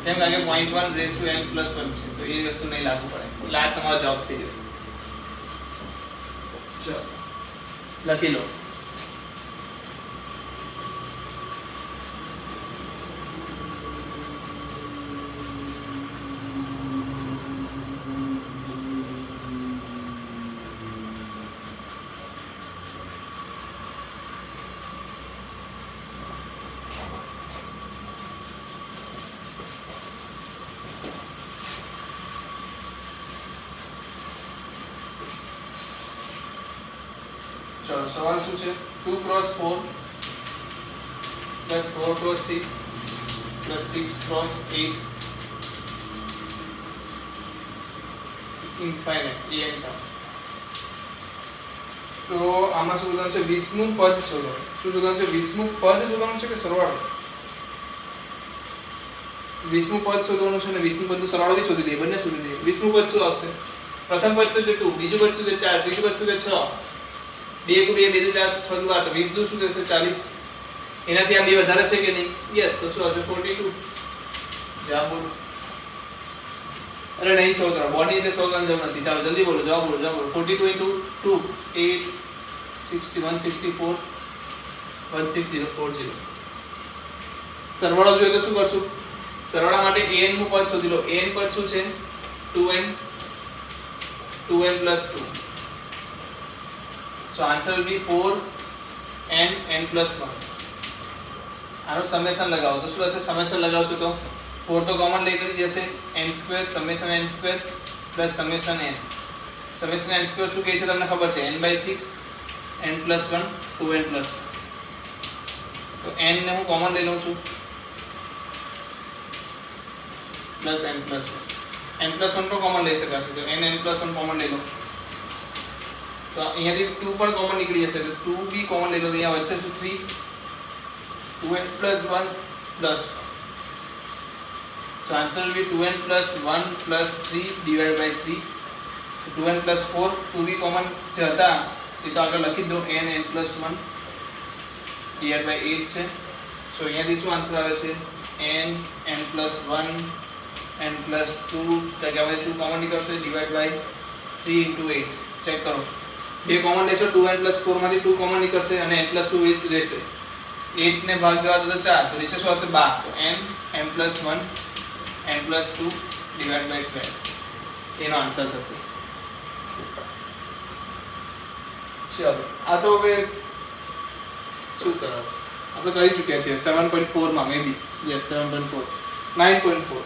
કેમ? કારણ કે 0.1 raised to n plus 1 છે તો એ વસ્તુ નહીં લાગુ પડે. એટલે આ તમારો જવાબ થઈ જશે. ચલો લખી લો. चलो सवाल શું છે? 2 cross 4 plus 4 cross 6 plus 6 cross 8 infinite en term. તો આમાં શું શોધવાનું છે? 20મું પદ શોધવાનું. શું શોધવાનું છે? 20મું પદ શોધવાનું છે કે સરવાળો? 20મું પદ શોધવાનું છે અને 20મું પદનો સરવાળો બી શોધી દઈએ. બંને શોધી દઈએ. 20મું પદ શું આવશે? પ્રથમ પદ શું છે? 2. બીજું પદ શું છે? 4. ત્રીજું પદ શું છે? 6. 2 * 2 2 * 4 6 * 8 20 શું થશે? 40. એનાથી આ બે વધારે છે કે નહીં? યસ. તો શું હશે? 42. જવાબ બોલો. અરે નહીં શોધવાનો. બોડી ને શોધવાની જરૂર નથી. ચાલો જલ્દી બોલો. જવાબ બોલો. 42 * 2 8 60 164 16040. સરવાળો જોઈએ તો શું કરશું? સરવાળા માટે an નું પદ શોધી લો. an પદ શું છે? 2n plus 2. So answer will be 4n n plus 1. આનો સમેશન લગાવો તો શું હશે? સમેશન લગાવશું તો 4 તો કોમન લઈ કરી જશે. n square summation n square plus summation n. Summation n square શું કહે છે તમને ખબર છે? n/6 n plus 1 2n plus 1. તો n ને હું કોમન લઈ લઉં છું plus n plus 1. n plus 1 પણ કોમન લઈ શકાશે તો n plus 1 કોમન લઈ લો. તો અહીંયાથી 2 પણ કોમન નીકળી જશે તો 2 બી કોમન લઈ લો તો અહીંયા વધશે શું 3 2n plus 1 plus 1. So answer will be 2n plus 1 plus 3 divided by 3. So 2n plus 4 2 B common જે હતા એ તો આગળ લખી દો n plus 1 divided by 8 છે. So અહીંયાથી શું આન્સર આવે છે n plus 1 n plus 2 તો કે હવે 2 કોમન નીકળશે divided by 3 into 8. ચેક કરો બે કોમન લેશો 2n plus 4 માંથી 2 કોમન નીકળશે અને n plus 2 રહેશે 8 ને ભાગ જવા દો તો 4 તો નીચે શું આવશે 12 તો n plus 1 n plus 2 divided by 12 એનો આન્સર થશે. ચલો આ તો હવે શું કરો આપણે કરી ચૂક્યા છીએ 7.4 માં મે બી યસ 7.4 9.4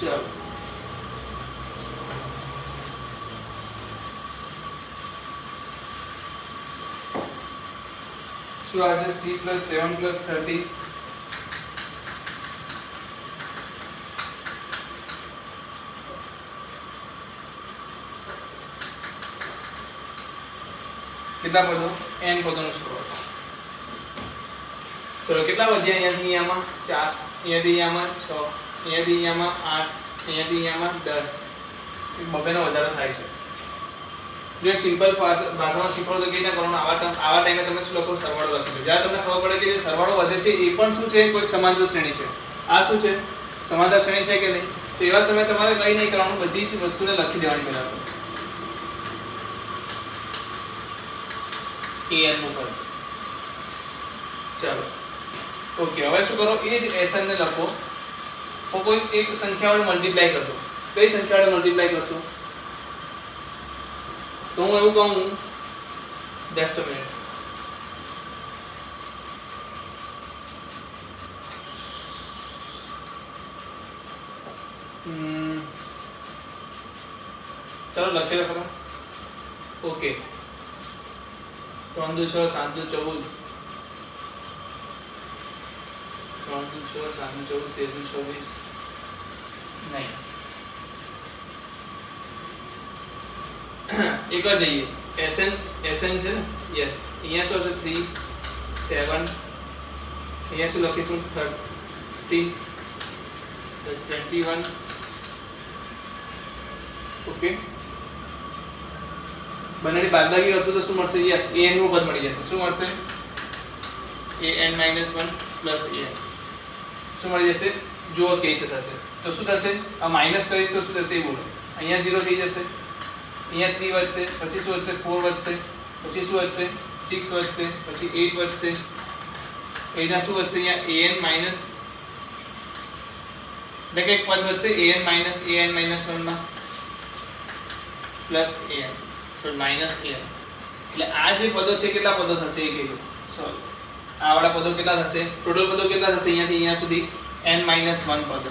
चलो શું આજે 3 plus 7 plus 30 કેટલા પદો n પદોનો સ્ક્વેર. ચલો કેટલા વધ્યા અહીંયાથી અહીંયામાં 4 અહીંયાથી અહીંયામાં 6 અહીંયાથી અહીંયામાં 8 અહીંયાથી અહીંયામાં 10 એક બબેનો વધારો થાય છે. જો એક સિમ્પલ ભાષામાં શીખો તો કેવી રીતે કરવાનું આવા ટાઈમે તમે શું લખો સરવાળો લખો. જ્યારે તમને ખબર પડે કે જે સરવાળો વધે છે એ પણ શું છે કોઈ સમાંતર શ્રેણી છે. આ શું છે સમાંતર શ્રેણી છે કે નહીં તો એવા સમયે તમારે કંઈ નહીં કરવાનું બધી જ વસ્તુને લખી દેવાની પહેલા તો an નું પદ. ચાલો ઓકે હવે શું કરો એ જ sn ને લખો તો કોઈ એક સંખ્યા વડે મલ્ટીપ્લાય કરજો. કઈ સંખ્યા વડે મલ્ટીપ્લાય કરશો તો હું એવું કહું just a minute ચલો લખી લો ઓકે 3 2 6 7 2 14 3 2 6 7 2 14 13 24 નહીં એક વાર જઈએ sn છે યસ અહીંયા શું છે 3 7 અહીંયા શું લખીશું 30 plus 21 ઓકે બંનેની બાદબાકી કરશો તો શું મળશે યસ an નું પદ મળી જશે. શું મળશે an - 1 plus an શું મળી જશે જો કેવી રીતે થશે તો શું થશે આ માઈનસ કરીશ તો શું થશે એ બોલો. અહીંયા 0 થઈ જશે અહીંયા 3 વધશે પછી શું વધશે 4 વધશે પછી શું વધશે 6 વધશે પછી 8 વધશે એના શું વધશે અહીંયા an માઈનસ એટલે કે એક પદ વધશે an - 1 માં પ્લસ an તો માઈનસ an એટલે આ જે પદો છે કેટલા પદો થશે એ કીધું સોરી આ વાળા પદો કેટલા થશે ટોટલ પદો કેટલા થશે અહીંયાથી અહીંયા સુધી n - 1 પદો.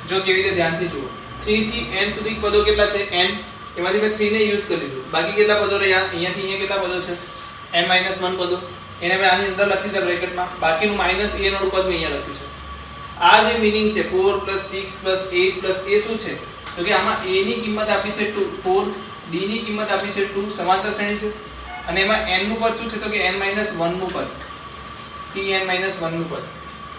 જો કેવી રીતે ધ્યાનથી જુઓ 3 થી n સુધી પદો કેટલા છે n એમાંથી મેં 3 ને યુઝ કરી દીધું બાકી કેટલા પદો રહ્યા અહીંયાથી અહીંયા કેટલા પદો છે n - 1 પદો એને મેં આની અંદર લખી દીધા બ્રેકેટમાં બાકીનું -a નોડ પદ મેં અહીંયા લખ્યું છે. આ જે મીનિંગ છે 4 + 6 + 8 + a શું છે તો કે આમાં a ની કિંમત આપી છે 2 4 d ની કિંમત આપી છે 2 સમાંતર શ્રેણી છે અને એમાં n નું પદ શું છે તો કે n - 1 નું પદ tn - 1 નું પદ.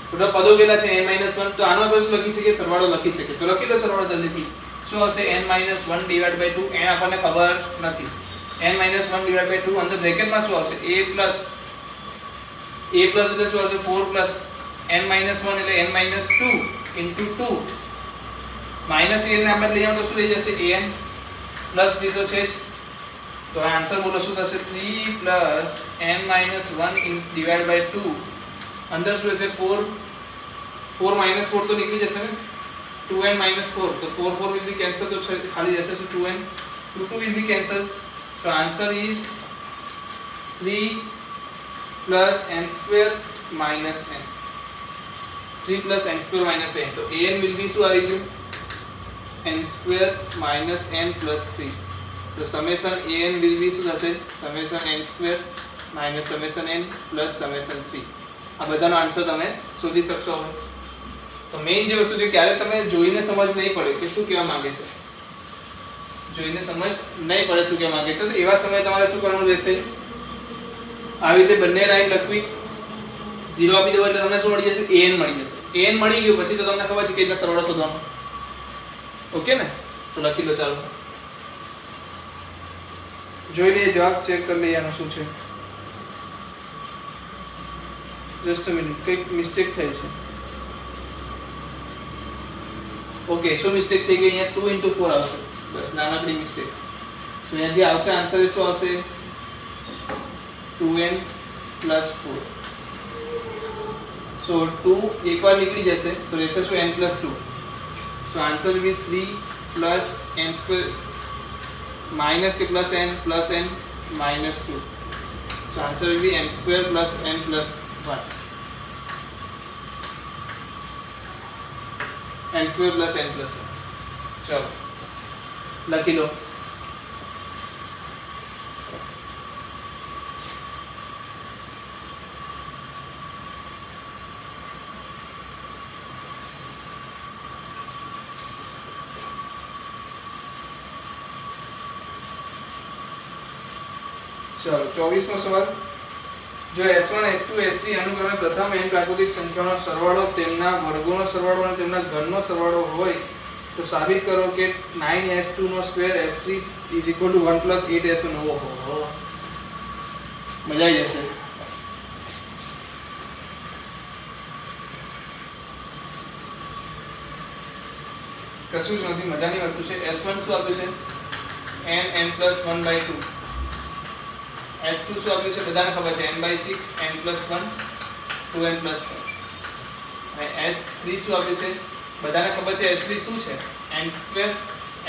ટોટલ પદો કેટલા છે n - 1 તો આનો આપણે શું લખી શકીએ સરવાળો લખી શકીએ. તો લખી લો સરવાળો જલ્દીથી શું આવશે n - 1 / 2 n આપણને ખબર નથી n - 1 / 2 અંદર બ્રેકેટમાં શું આવશે a પ્લસ એટલે શું આવશે 4 પ્લસ n - 1 એટલે n - 2 into 2 માઈનસ a ને આપણે લઈ આવો તો શું થઈ જશે an પ્લસ 3 તો છે જ તો આન્સર બોલો શું થશે 3 પ્લસ n - 1 / 2 અંદર શું હશે 4 4 माइनस 4 तो निकली जैसे ना 2n minus 4 तो 4 will be cancel तो खाली जैसे से 2n 2 will be cancel. So answer is 3 plus n square minus n. 3 plus n square minus n तो an will be શું આવી ગયું n square minus n plus 3. So summation an will be શું થશે summation n square minus summation n plus summation 3. આ બધાનો answer તમે શોધી શકશો હવે. તો મેઇન જે વસ્તુ છે ક્યારે તમે જોઈને સમજ નહીં પડે કે શું કહેવા માંગે છે, જોઈને સમજ નહીં પડે શું કહેવા માંગે છે, તો એવા સમયે તમારે શું કરવાનું રહેશે, આવી રીતે બંને લાઈન લખવી, 0 આપી દેવો એટલે તમને શું મળી જશે an મળી જશે. an મળી ગયું પછી તો તમને ખબર છે કે કેટલા સરવાળો શોધવાનો. ઓકે ને, તો લખી લો. ચાલો જોઈ લઈએ જવાબ, ચેક કરી લઈએ આનો શું છે. જસ્ટ અ મિનિટ, કંઈક મિસ્ટેક થઈ છે. ઓકે, શું મિસ્ટેક થઈ ગઈ અહીંયા 2 into 4 આવશે, બસ નાનકડી મિસ્ટેક. સો અહીંયા જે આવશે આન્સર એ શું આવશે 2n plus 4. સો 2 એકવાર નીકળી જશે તો રહેશે શું n plus 2. So answer will be 3 plus n square minus કે plus n minus 2. So answer will be n square plus n plus 1. n square plus n plus 1. चलो लखी लो. चलो 24मो सवाल. जो s1 s2 s3 अनुक्रमे प्रथम n प्राकृतिक संख्याओं सरवाळो તેમના વર્ગોનો સરવાળો અને તેમના ઘનનો સરવાળો હોય તો સાબિત કરો કે 9s2 નો સ્ક્વેર s3 = 1 + 8s1. ઓહો, મજા આવી જશે. કશું જ નથી, મજાની વસ્તુ છે. s1 શું આપ્યું છે n + 1/2. s2 શું આપ્યું છે બધાને ખબર છે n/6 n + 1 2n + 1. અને s3 શું આપ્યું છે બધાને ખબર છે s3 શું છે n²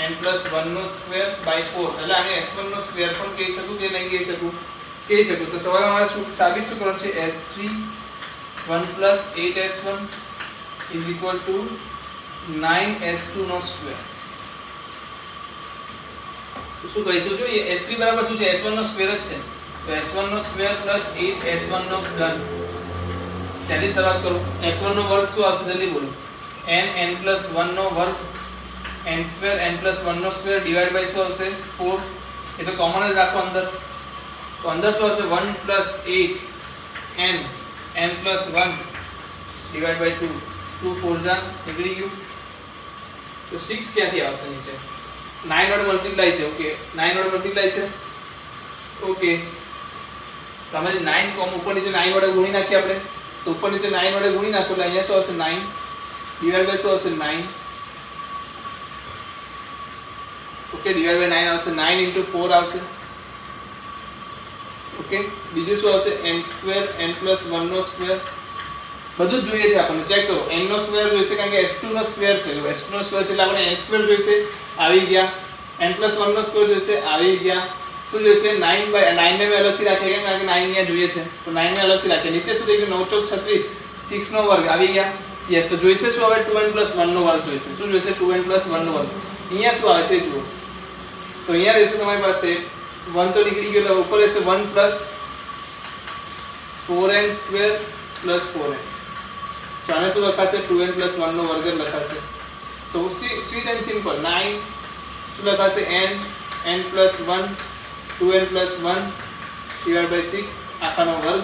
n + 1 નો સ્ક્વેર / 4. એટલે આને s1 નો સ્ક્વેર પણ કહી શકું કે નહીં કહી શકું, કહી શકું. તો સવાલ અમારે શું સાબિત શું કરવાનું છે s3 1 + 8s1 = 9s2 નો સ્ક્વેર. તો શું કહીશું, જો એ s3 બરાબર શું છે s1 નો સ્ક્વેર જ છે, તો s1 નો સ્ક્વેર + 8s1 નો ઘન. ત્યાંથી શરૂઆત કરો. s1 નો વર્ગ શું આવશે જલ્દી બોલો, n + 1 નો વર્ગ n² n + 1 નો સ્ક્વેર ડિવાઇડ બાય શું આવશે 4. એ તો કોમન જ રાખો અંદર. તો અંદર શું આવશે 1 + 8 n + 1 ડિવાઇડ બાય 2. 2 4 જા નીકળી ગયું. તો 6 ક્યાંથી આવશે નીચે, 9 વડે મલ્ટીપ્લાય છે. ઓકે, 9 વડે મલ્ટીપ્લાય છે. ઓકે, તમે 9 કોમ ઉપર નીચે 9 વડે ગુણી નાખીએ આપણે, તો ઉપર નીચે 9 વડે ગુણી નાખો એટલે અહીંયા શું આવશે 9 ડિવાઇડ બાય શું આવશે 9. ઓકે, ડિવાઇડ બાય 9 આવશે, 9 * 4 આવશે. ઓકે, બીજું શું આવશે n² n + 1 નો સ્ક્વેર. બધું જ જોઈએ છે આપણને, ચેક કરો. n નો સ્ક્વેર જોઈશે કારણ કે s2 નો સ્ક્વેર છે, તો s2 નો સ્ક્વેર છે એટલે આપણે n² જોઈશે, આવી ગયા. n + 1 નો સ્ક્વેર જોઈશે, આવી ગયા. શું જોઈશે 9 ને મેં અલગથી રાખીએ કેમ કારણ કે 9 અહીંયા જોઈએ છે, તો 9 ને અલગથી રાખીએ. નીચે શું થઈ ગયું 9 * 36 6 નો વર્ગ આવી ગયા. યસ, તો જોઈશે શું હવે 2n + 1 નો વર્ગ જોઈશે. શું જોઈશે 2n + 1 નો વર્ગ. અહીંયા શું આવે છે જુઓ, તો અહીંયા રહેશે તમારી પાસે 1 તો નીકળી ગયો, એટલે ઉપર રહેશે 1 + 4n² + 4n. તો આને શું લખાશે 2n + 1 નો વર્ગ લખાશે. So sweet and simple. 9 શું લખાશે n + 1 2n + 1 / 6 આખાનો વર્ગ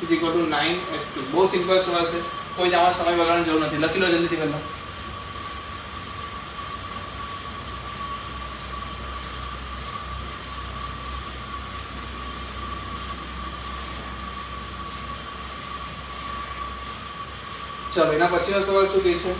= 9s2. બહુ સિમ્પલ સવાલ છે, કોઈ જ આમાં સમય બગાડવાની જરૂર નથી. લખી લો જલ્દીથી પહેલા. ચલો એના પછીનો સવાલ શું કહે છે,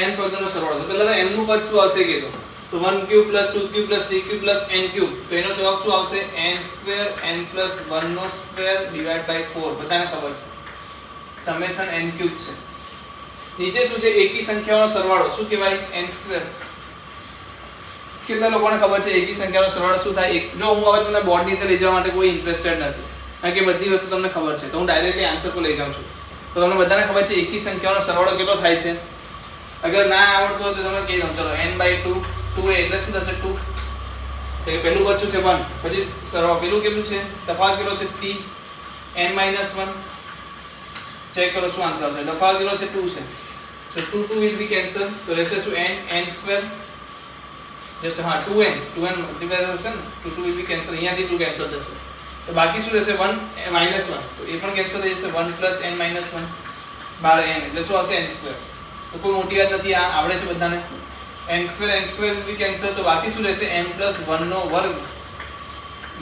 n પદનો સરવાળો. તો પહેલા તો n નું પદ શું આવશે કે તો 1 cube 2 cube 3 cube n cube. તો એનો જવાબ શું આવશે? n સ્ક્વેર n + 1 નો સ્ક્વેર ડિવાઇડ બાય 4. બધાને ખબર છે સમેશન n ક્યુબ છે. નીચે શું છે? એકી સંખ્યાઓનો સરવાળો શું કહેવાય? n square. કેટલા લોકોને ખબર છે એકી સંખ્યાનો સરવાળો શું થાય? જો હું હવે તમને બોર્ડની અંદર લઈ જવા માટે કોઈ ઇન્ટરેસ્ટેડ નથી, કારણ કે બધી વસ્તુ તમને ખબર છે, તો હું ડાયરેક્ટલી આન્સર પર લઈ જાઉં છું. તો તમને બધાને ખબર છે એકી સંખ્યાનો સરવાળો કેટલો થાય છે? અગર ના આવડતો હોય તો તમે કહી દો. ચલો n/2 2 એટલે શું થશે? 2. તો પહેલું પદ શું છે? 1. પછી સરવાળો પેલું કેટલું છે? તફાવત કેટલો છે? t. n-1 ચેક કરો શું આન્સર આવશે. તફાવત કેટલો છે? 2 છે. તો 2 will be cancel. તો રહેશે શું? n square just 2n multiply થશે ને, 2 will be cancel. અહીંયાથી 2 કેન્સલ થશે. તો બાકી શું રહેશે? 1 -1. તો એ પણ કેન્સલ થઈ જશે. 1 + n-1 12n એટલે શું આવશે? n square. તો કોઈ મોટી વાત નથી, આ આવડે છે બધાને. n square will be cancel. તો બાકી શું રહેશે? n + 1 નો વર્ગ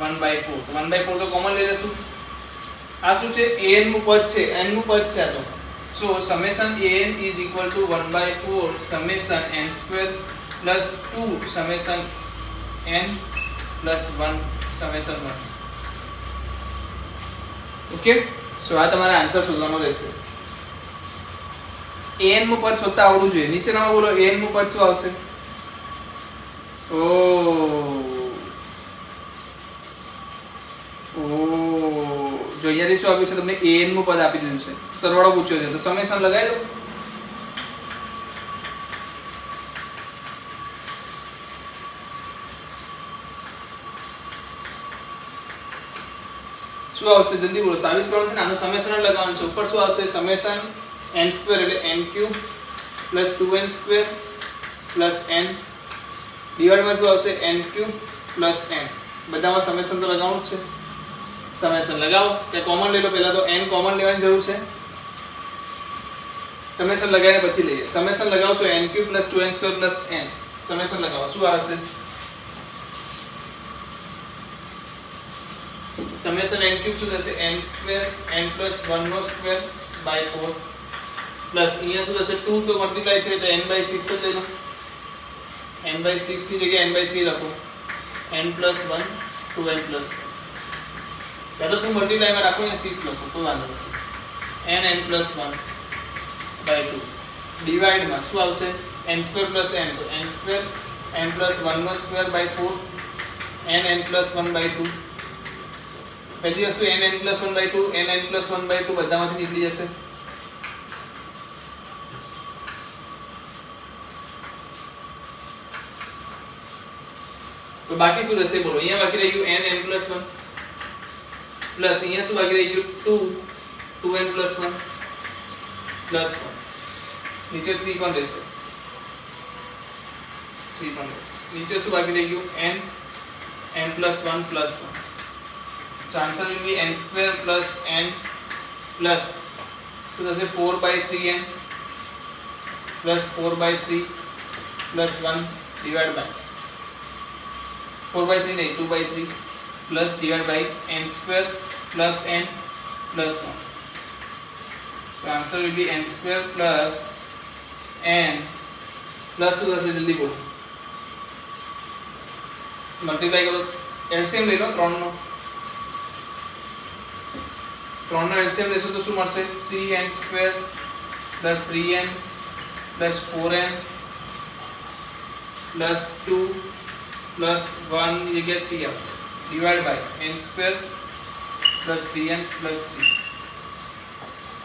1/4. 1/4 તો કોમન લઈ લેશું. આ શું છે? an નું પદ છે, n નું પદ છે આ તો. So summation an is equal to 1/4 summation n square plus 2 summation n plus 1 summation 1. Okay, so આ તમારા આન્સર શોધવાનો રહેશે. an નું પદ શોધતા આવડવું જોઈએ. નીચેનામાં બોલો an નું પદ શું આવશે? જો અહીંયાથી શું આપ્યું છે તમને? an નું પદ આપી દીધું છે, સરવાળો પૂછ્યો છે, તો સમેશન લગાવી દો. શું આવશે? જલ્દી બોલો. સાબિત કરવાનું છે ને, આનું સમેશન લગાવવાનું છે. ઉપર શું આવશે? સમેશન n સ્ક્વેર એટલે n cube plus 2n square plus n ડિવાઇડમાં શું આવશે? n cube plus n. બધામાં સમેશન તો લગાવવાનું જ છે. સમેશન લગાવો. તે કોમન લઈ લો. પહેલા તો n કોમન લેવાની જરૂર છે. સમેશન લગાવીને પછી લઈએ. સમેશન લગાવશો n cube plus 2n square plus n. Summation લગાવો. શું આવશે? સમેશન n ક્યુબ શું થશે? n સ્ક્વેર n + 1 નો સ્ક્વેર બાય 4 પ્લસ અહીંયા શું થશે? 2 તો મલ્ટીપ્લાય છે એટલે n/6 જ લઈ લો. n/6 ની જગ્યાએ n/3 લખો. n + 1 2n + 1. या तो 2 મલ્ટીપ્લાય માં રાખો અને 6 લખો, કોઈ વાંધો નથી. n + 1/2 ડિવાઇડ માં શું આવશે? n² + n. તો n² n + 1 નો સ્ક્વેર બાય 4 n + 1/2. પહેલી વસ્તુ n + 1/2 n + 1/2 બધામાંથી નીકળી જશે. તો બાકી શું રહેશે બોલો? અહીંયા બાકી રહી ગયું n + 1 પ્લસ અહીંયા શું બાકી રહી ગયું? 2n + 1 plus 1. નીચે 3 પણ રહેશે. 3 પણ રહેશે. નીચે શું બાકી રહી ગયું? n + 1 plus 1. So answer will be n² + n plus so that's 4/3n plus 4/3 plus 1 divided by 4/3 नहीं 2/3 plus divided by n² plus n plus 1. So answer will be n² plus n plus શું થશે? જલ્દી બોલો. Multiply કરો. LCM લઈ લો 3 નો. 3 નો LCM લેશો તો શું મળશે? 3n² plus 3n plus 4n plus 2 plus 1 ની જગ્યાએ 3 આવશે. Divide by n² plus 3n plus 3.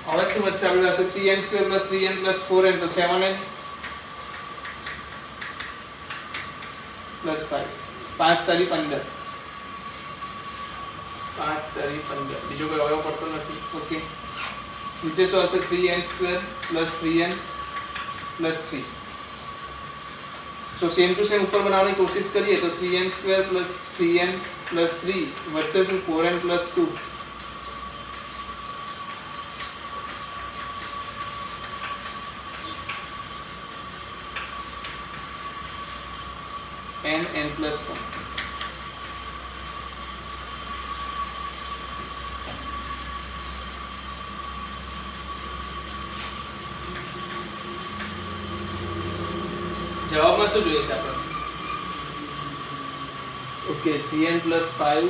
હવે શું વધશે આપણી પાસે? 3n² plus 3n plus 4n તો 7n plus 5. 5 તારી 15. 5 તારી 15. બીજો કોઈ અવયવ પડતો નથી. ઓકે, નીચે શું આવશે? 3n² plus 3n plus 3. So same to same ઉપર બનાવવાની કોશિશ કરીએ તો 3n² plus 3n plus 3 versus 4n plus 2. n plus 1. જવાબમાં શું જોઈએ છે આપણે? ઓકે 3n + 5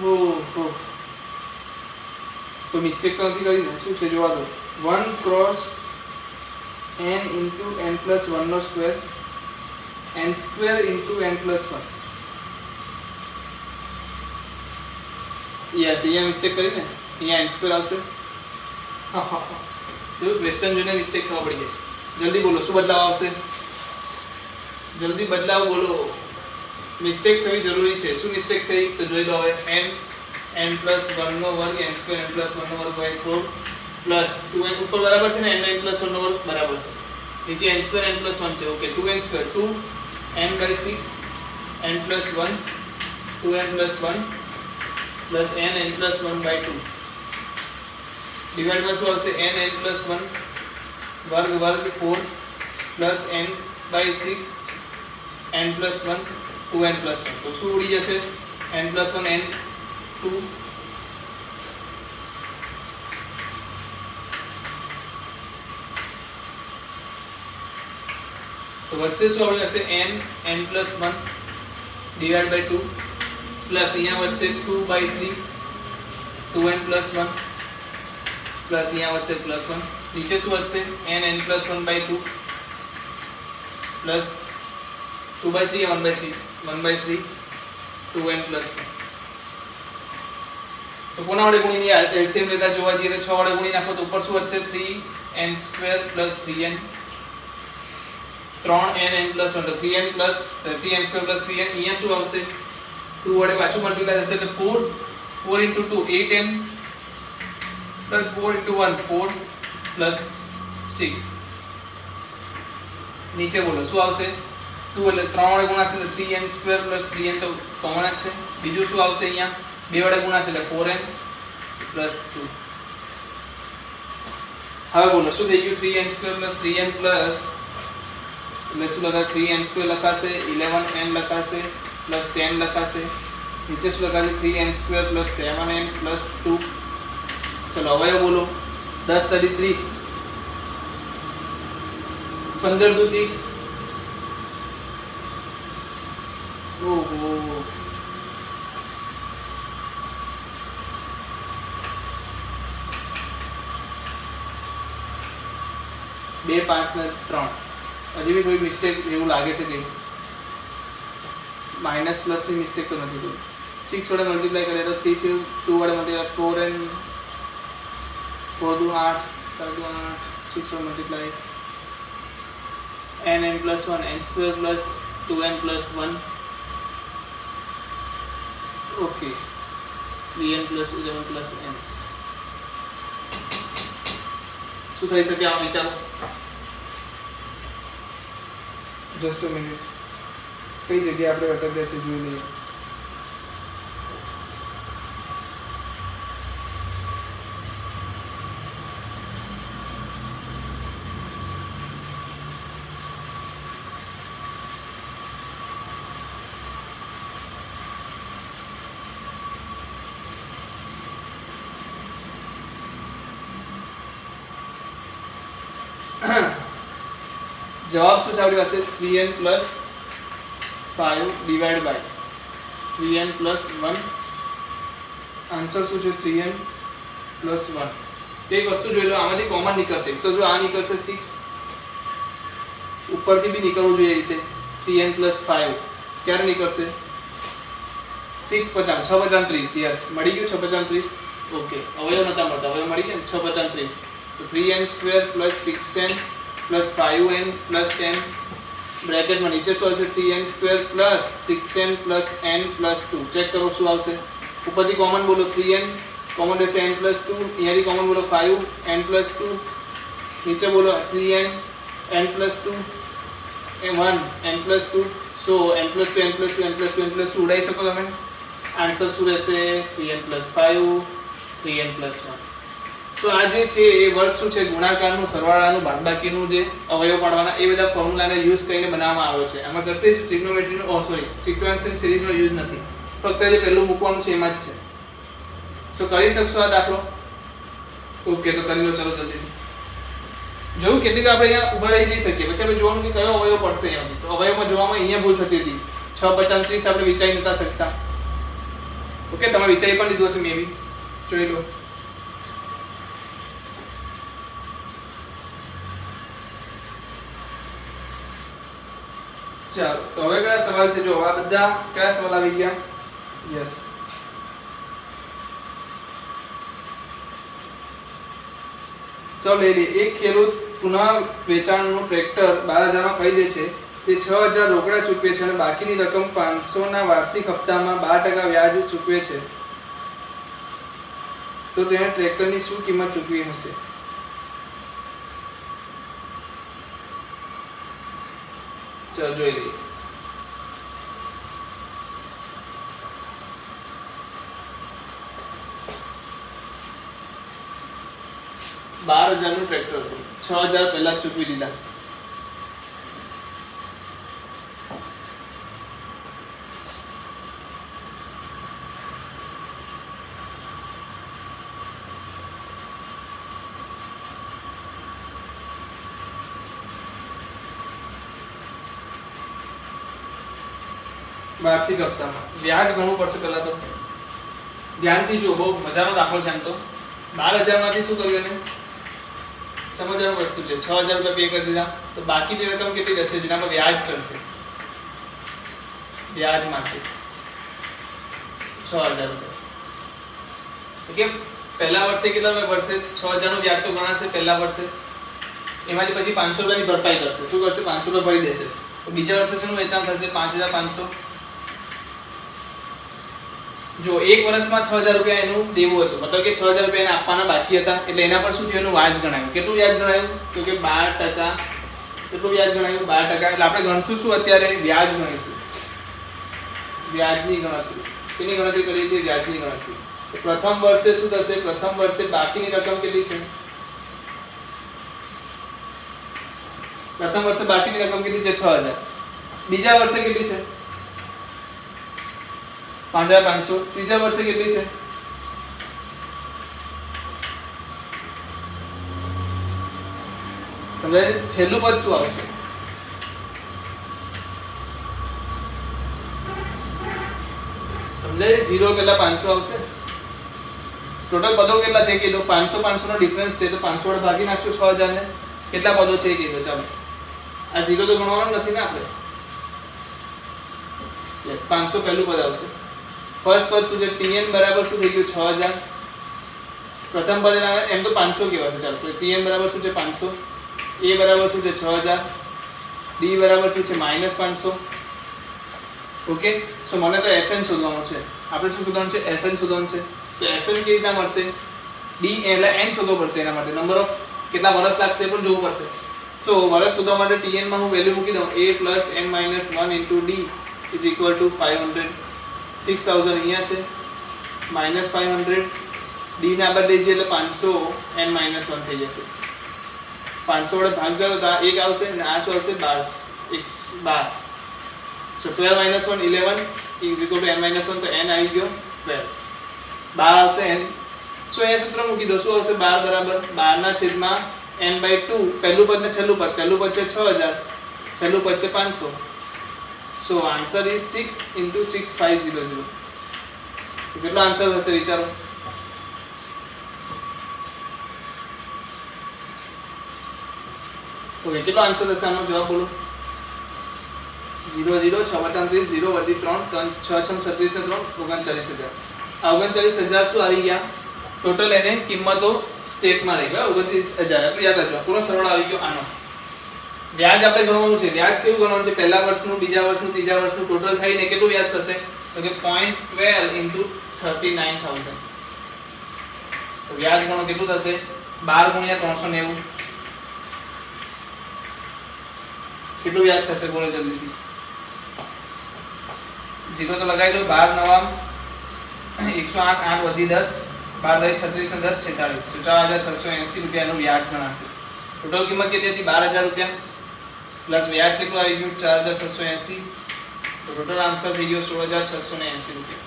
હો તો મિસ્ટેક તો નથી કરી ને? શું છે જોવા દો. 1 × n × n + 1 નો સ્ક્વેર n² × n + 1. યસ, અહીંયા મિસ્ટેક કરી ને, અહીંયા n² આવશે. હા જો ક્વેશ્ચન જોઈને મિસ્ટેક ખબર પડી જાય. જલ્દી બોલો શું બદલાવ આવશે? જલ્દી બદલાવ બોલો. મિસ્ટેક થવી જરૂરી છે. શું મિસ્ટેક થઈ તો જોઈ લો હવે. n + 1 નો વર્ગ n² n + 1 નો વર્ગ / 4 પ્લસ 2n ઉપર બરાબર છે ને, n + 1 નો વર્ગ બરાબર છે. નીચે n² n + 1 છે. Okay 2n² 2n/6 n + 1 2n + 1 plus n + 1/2 divide માં શું આવશે? n + 1 વર્ગ 4 પ્લસ n/6 n + 1 2n + 1. તો શું ઉડી જશે? n + 1 n 2 તો વધશે શું આવી જશે? n + 1 / 2 પ્લસ અહીંયા વધશે 2/3 2n + 1 પ્લસ અહીંયા વધશે +1. નીચે શું વધશે? n + 1/2 plus 2/3 1/3 1/3 2n + 1. તો કોના વડે ગુણીને એલસીએમ લેતા જોવા જઈએ તો 6 વડે ગુણી નાખો તો ઉપર શું વધશે? 3n² + 3n 3n + 1 તો 3n + 3n² + 3n. અહીંયા શું આવશે? 2 વડે પાછું મલ્ટીપ્લાય થશે એટલે 4 × 2 8n + 4 × 1 4 + 6. નીચે બોલો શું આવશે? 2 એટલે 3 વડે ગુણાશે એટલે 3n² + 3n તો કોમન જ છે. બીજું શું આવશે? અહીંયા 2 વડે ગુણાશે એટલે 4n + 2. હવે બોલો શું થઈ ગયું? 3n² + 3n પ્લસ એટલે શું લખાશે? 3n² લખાશે 11n લખાશે પ્લસ 10 લખાશે. નીચે શું લખાશે? 3n² + 7n + 2. ચલો હવે બોલો 10 × 30 15 × 2 30. ઓહો બે 5 ને 3 હજી બી કોઈ મિસ્ટેક એવું લાગે છે કે માઇનસ પ્લસ ની મિસ્ટેક તો નથી કોઈ. 6 વડે મલ્ટીપ્લાય કરીએ તો 3 થી 2 વડે મલ્ટીપ્લાય 4n 4 × 2 8 4 × 8 6 વડે multiply n + 1 n² + 2n + 1 okay 3n + 11 + n. શું થઈ શકે આમ વિચારો? Just a minute. કઈ જગ્યાએ આપણે અટક્યા છે જોઈ લઈએ. જવાબ શું છે આપણી પાસે? 3n + 5 divide by 3n + 1. Answer શું છે? 3n + 1. તો એક વસ્તુ જોઈ લો, આમાંથી કોમન નીકળશે. તો જો આ નીકળશે 6 ઉપરથી બી નીકળવું જોઈએ રીતે 3n + 5 ક્યારે નીકળશે? 6 50 6 50 30. યસ મળી ગયું 6 50 30. ઓકે અવયવ નતા મળતા, હવે મળી ગયા 6 50 30. તો 3n² + 6n + 5n + 10 બ્રેકેટમાં નીચે શું આવશે? 3n² + 6n + n + 2. ચેક કરો શું આવશે? ઉપરથી કોમન બોલો 3n કોમન રહેશે n + 2. અહીંયાથી કોમન બોલો 5n + 2. નીચે બોલો 3n n + 2 1 n + 2. સો n + 2 n + 2 n + 2 n + 2 ઉડાઈ શકો તમે. આન્સર શું રહેશે? 3n + 5 3n + 1. તો આ જે છે એ વર્ગ શું છે? ગુણાકારનું, સરવાળાનું, બાદબાકીનું જે અવયવ પાડવાના એ બધા ફોર્મ્યુલાને યુઝ કરીને બનાવવામાં આવ્યો છે. આમાં કશે જ ટ્રિગ્નોમેટ્રીનો સિક્વન્સ એન્ડ સિરીઝનો યુઝ નથી. ફક્ત જે પહેલું મૂકવાનું છે એમાં જ છે. સો કરી શકશો આ દાખલો? ઓકે તો કરી લો ચલો જલ્દી. જોયું કેટલીક આપણે અહીંયા ઊભા રહી જઈ શકીએ, પછી આપણે જોવાનું કે કયો અવયવ પડશે અહીંયા. તો અવયવમાં જોવામાં અહીંયા ભૂલ થતી હતી. 6 × 35 આપણે વિચારી નતા શકતા. ઓકે, તમે વિચારી પણ લીધું હશે મે બી. જોઈ લો. ચાલો, તો હવે કયા સવાલ છે? જો આ બધા કયા સવાલ આવી ગયા? યસ. ચાલો લઈ લઈએ. એક ખેડૂત પુનઃ વેચાણનું ટ્રેક્ટર 12,000 માં ખરીદે છે. તે 6,000 રોકડા ચૂકવે છે અને બાકીની રકમ 500 ના વાર્ષિક હપ્તામાં 12% વ્યાજ ચૂકવે છે. તો તેણે ટ્રેક્ટરની શું કિંમત ચૂકવી હશે? ચાલો જોઈ લઈએ. $12,000 નું ટ્રેક્ટર હતું. 6,000 પહેલા ચૂકવી દીધા. વાર્ષિક હપ્તામાં વ્યાજ ગણવું પડશે પહેલા તો. ધ્યાનથી જો, બહુ મજાનો દાખલો છે. એમ તો 12,000 માંથી શું કર્યું એને સમજવાની વસ્તુ છે. 6,000 રૂપિયા પે કરી દીધા, તો બાકીની રકમ કેટલી રહેશે જેના પર વ્યાજ ચડશે? વ્યાજ માટે 6,000 રૂપિયા. ઓકે, પહેલા વર્ષે કેટલા રૂપિયા ભરશે? 6,000 નું વ્યાજ તો ગણાશે પહેલા વર્ષે. એમાંથી પછી 500 રૂપિયાની ભરપાઈ કરશે. શું કરશે? 500 રૂપિયા ભરી દેશે. તો બીજા વર્ષે શું વેચાણ થશે? 5,500. જો એક વર્ષમાં 6,000 રૂપિયા એનું દેવું હતું, મતલબ કે 6,000 રૂપિયા એને આપવાના બાકી હતા, એટલે એના પર શું થયું? એનું વ્યાજ ગણાયું. કેટલું વ્યાજ ગણાયું? તો કે 12%. કેટલું વ્યાજ ગણાયું? 12%. એટલે આપણે ગણશું શું અત્યારે? વ્યાજ ગણીશું. વ્યાજની ગણતરી. શેની ગણતરી કરીએ છીએ? વ્યાજની ગણતરી. તો પ્રથમ વર્ષે શું થશે? પ્રથમ વર્ષે બાકીની રકમ કેટલી છે? પ્રથમ વર્ષે બાકીની રકમ કેટલી છે? 6,000. બીજા વર્ષે કેટલી છે? 5,500. ત્રીજા વર્ષે કેટલી છે? સમજાય? છેલ્લું પદ શું આવશે? સમજાય? 0 કેટલા? 500 આવશે. ટોટલ પદો કેટલા છે કીધું? 500 નો ડિફરન્સ છે, તો 500 વડે ભાગી નાખશું 6,000 ને. કેટલા પદો છે કીધું? ચાલો, આ 0 તો ગણવાનું નથી ને આપણે. યસ, 500 પહેલું પદ આવશે. ફર્સ્ટ પદ શું છે? tn બરાબર શું થઈ ગયું? 6,000. પ્રથમ પદ એમ તો 500 કહેવાય છે. ચાલો, તો tn બરાબર શું છે? 500. a બરાબર શું છે? 6,000. d બરાબર શું છે? -500. ઓકે, સો મને તો sn શોધવાનું છે. આપણે શું શોધવાનું છે? sn શોધવાનું છે. તો sn કેવી રીતના મળશે? d એટલે n શોધવો પડશે. એના માટે નંબર ઓફ કેટલા વર્ષ લાગશે એ પણ જોવું પડશે. સો વર્ષ શોધવા માટે tn માં હું વેલ્યુ મૂકી દઉં. a + n - 1 * d = 500. 6,000 અહીંયા છે, -500. d ને આ બદલી દઈએ એટલે 500 n - 1 થઈ જશે. 500 વડે ભાગ જાઓ તો આ 1 આવશે અને આ શું આવશે? 12. સો 12 - 1 11 = n - 1, તો n આવી ગયો 12. 12 આવશે n. સો અહીંયા સૂત્ર મૂકી દો. શું આવશે? 12 બરાબર 12/n/2. પહેલું પદ ને છેલ્લું પદ. પહેલું પદ છે 6,000, છેલ્લું પદ છે 500. So answer is 6 × 6500. તો કેટલો આન્સર થશે વિચારો? ઓકે, કેટલો આન્સર થશે આનો? જવાબ બોલો. 0 0 6 5 30 0 વધી 3 6 6 36 ને 3 39,000. આ 39,000 શું આવી ગયા? ટોટલ એને કિંમતો સ્ટેટમાં રહી ગયા 29,000. એટલે યાદ રાખજો, પૂરો સરળ આવી ગયો આનો. વ્યાજ આપણે ગણવાનું છે. વ્યાજ કેવું ગણવાનું છે? પહેલા વર્ષનું, બીજા વર્ષનું, ત્રીજા વર્ષનું ટોટલ થઈને કેટલું વ્યાજ થશે? તો કે 0.12 × 39,000. તો વ્યાજ ગણો કેટલું થશે? 12 × 390. કેટલું વ્યાજ થશે? બોલો જલ્દીથી. 0 તો લગાવી દો. 12 9 108 8 વધી 10 12 36 ને 10 46. તો 4,680 રૂપિયાનું વ્યાજ ગણાશે. ટોટલ કિંમત કેટલી હતી? 12,000 રૂપિયા પ્લસ વ્યાજ કેટલું આવી ગયું? 4,680. તો ટોટલ આન્સર થઈ ગયો 16,680 રૂપિયા.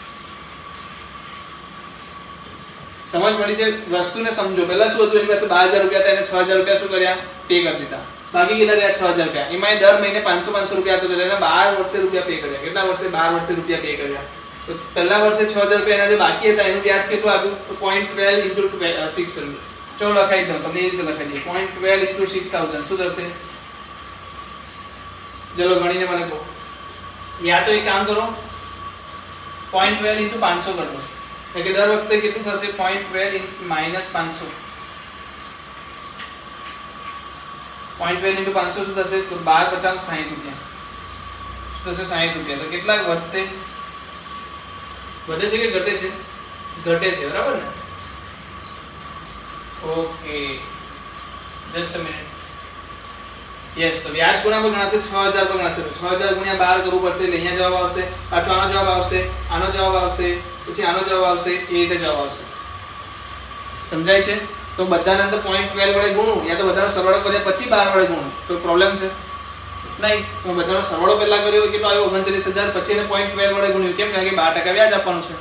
समझ पड़ी है वस्तु ने समझो पहला શું હતું એની પાસે 12000 રૂપિયા હતા એને 6000 રૂપિયા શું કર્યા પે કરી દીધા બાકી કેટલા રહ્યા 6000 રૂપિયા એમાં દર મહિને 500 રૂપિયા હતો એટલે એને 12 વર્ષે રૂપિયા પે કર્યા કેટલા વર્ષે 12 વર્ષે રૂપિયા પે કર્યા તો પહેલા વર્ષે 6000 રૂપિયા એના જે બાકી હતા એનું વ્યાજ કેટલું આવ્યું તો 0.12 * 600 ચલો લખાઈ દો તમને એ રીતે લખાઈ દઈએ 0.12 * 6000 શું થશે ચલો ગણીને મને કહો या तो एक काम करो 0.12 * 500 कर दो એટલે દર વખતે કેટલું થશે 0.12 - 500 0.12 * 500 શું થશે તો 12 50 60 રૂપિયા તો 60 રૂપિયા તો કેટલા વધશે વધે છે કે ઘટે છે બરાબર ને okay just a minute yes तो व्याज गुणा पर गणाશે 6000 पर गणाશે 6000 गुण્યા 12 કરવું પડશે એટલે અહીંયા જવાબ આવશે પાછો આનો જવાબ આવશે પછી આનો જવાબ આવશે એ રીતે જવાબ આવશે સમજાય છે તો બધાના અંદર 0.12 વડે ગુણો યા તો બધાનો સરવાળો કર્યા પછી 12 વડે ગુણો તો પ્રોબ્લેમ છે નહીં તો બધાનો સરવાળો પહેલા કર્યો કેટલો આવ્યો 39000 પછી એને 0.12 વડે ગુણ્યું કેમ કારણ કે 12% વ્યાજ આપવાનું છે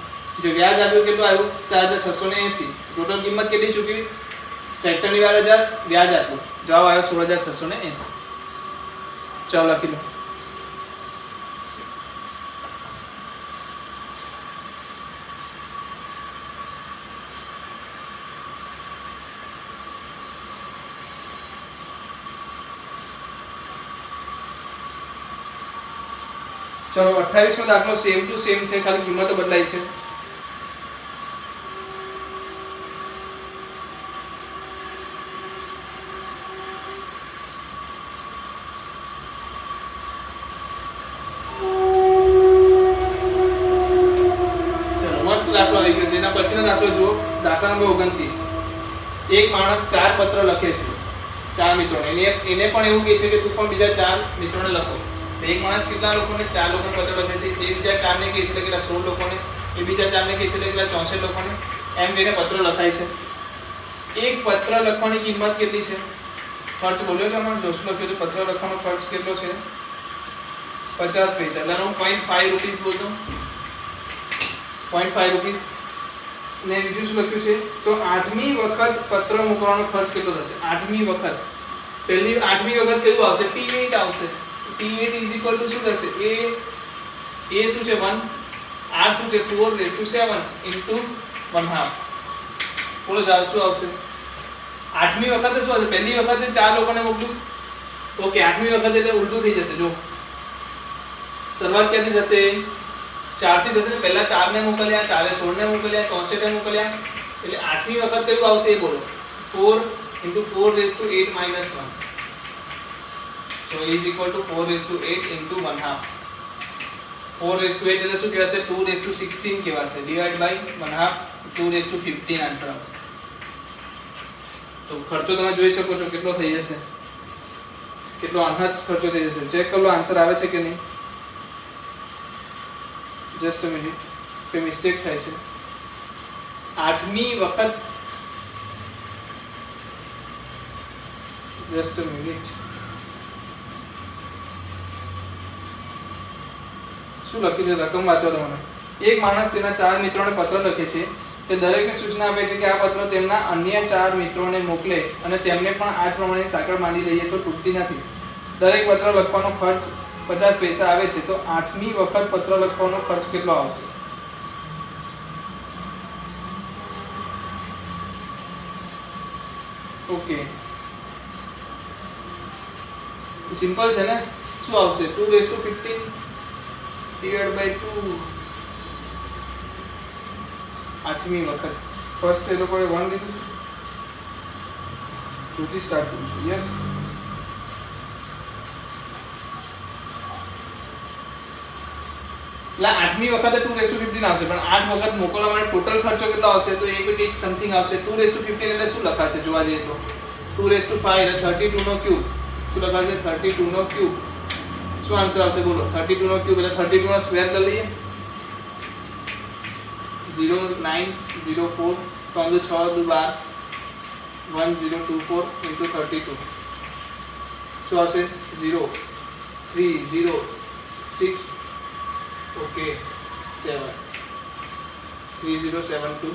જે વ્યાજ આપ્યું કેટલું આવ્યું 4680 ટોટલ કિંમત કેટલી ચૂકી ટ્રેક્ટરની 12000 વ્યાજ આપ્યું જવાબ આવ્યો 16680 चलो लखी लो चलो 28 दाखलो सेम टू सेम है खाली किंमत बदलाई है दाखलो आई गयो जेना पछीनो दाखलो जो दाखला नंबर 29 एक माणस 4 पत्र लखे छे 4 मित्रोने એને પણ એવું કહે છે કે તું પણ બીજા 4 મિત્રોને લખો તો એક માણસ કેટલા લોકોને 4 લોકોને પત્ર લખે છે એ બીજા 4 ને કહે છે એટલે કેટલા 16 લોકોને એ બીજા 4 ને કહે છે એટલે કેટલા 64 લોકોને એમ કહીને પત્ર લખાય છે એક પત્ર લખવાની કિંમત કેટલી છે ખર્ચ બોલ્યો છે આપણે જોશું લખ્યો છે પત્ર લખવાનો ખર્ચ કેટલો છે 50 પૈસા એટલે હું 0.5 રૂપિયા બોલતો 0.5 રૂપિયા ને બીજું શું લખ્યું છે તો 8મી વખત પત્ર મોકલવાનો ખર્ચ કેટલો થશે 8મી વખત પહેલી 8મી વખત કેટલું આવશે T8 આવશે T8 શું થશે a શું છે 1 r શું છે 4⁻7 * 1/2 બોલો જવાબ શું આવશે 8મી વખતે શું હશે પહેલી વખતે 4 લોકોને મોકલ્યું ઓકે 8મી વખતે એટલે ઉલટું થઈ જશે જો શરૂઆત ક્યાંથી થશે 4 થી 10 ને પહેલા 4 ને મોકલ્યા 4 એ 16 ને મોકલ્યા 64 ને મોકલ્યા એટલે 8મી વખત કયું આવશે એ બોલો 4 * 4⁻8 - 1 so is equal to 4⁻8 * 1/2 4⁻8 એટલે શું કહેવાશે 2⁻16 કહેવાશે ડિવાઇડ બાય 1/2 2⁻15 આન્સર આવશે તો ખર્ચો તમે જોઈ શકો છો કેટલો થઈ જશે કેટલો અનહદ ખર્ચો થઈ જશે ચેક કરો આન્સર આવે છે કે નહીં जस्ट अ मिनिट पे मिस्टेक થાય છે 8મી વખત जस्ट अ मिनिट શું લખ્યું છે રકમ વાંચો તમને એક માણસ તેના 4 મિત્રોને પત્ર લખે છે તે દરેકને સૂચના આપે છે કે આ પત્ર તેમના અન્ય 4 મિત્રોને મોકલે અને તેમને પણ આ જ પ્રમાણે સાંકળ માંડી લઈએ તો તૂટતી નથી દરેક પત્ર લખવાનો ખર્ચ 50 પૈસા આવે છે તો 8મી વખત પત્ર લખવાનો ખર્ચ કેટલો આવશે ઓકે તો સિમ્પલ છે ને શું આવશે 2⁻15 ડિવાઇડ બાય 2 8મી વખત ફર્સ્ટ એ લોકોએ 1 લીધું 2 થી સ્ટાર્ટ કરીશું યસ એટલે 8મી વખતે 2⁻15 આવશે પણ 8 વખત મોકલવા માટે ટોટલ ખર્ચો કેટલો આવશે તો એક સમથિંગ આવશે 2⁻15 એટલે શું લખાશે જોવા જઈએ તો 2⁵ એટલે 32 નો ક્યુબ શું લખાશે 32 નો ક્યુબ શું આન્સર આવશે બોલો 32 નો ક્યુબ એટલે 32 નો સ્ક્વેર કરી લઈએ 0904 3 6 12 1024 * 32 શું આવશે 0306 ओके 7 3072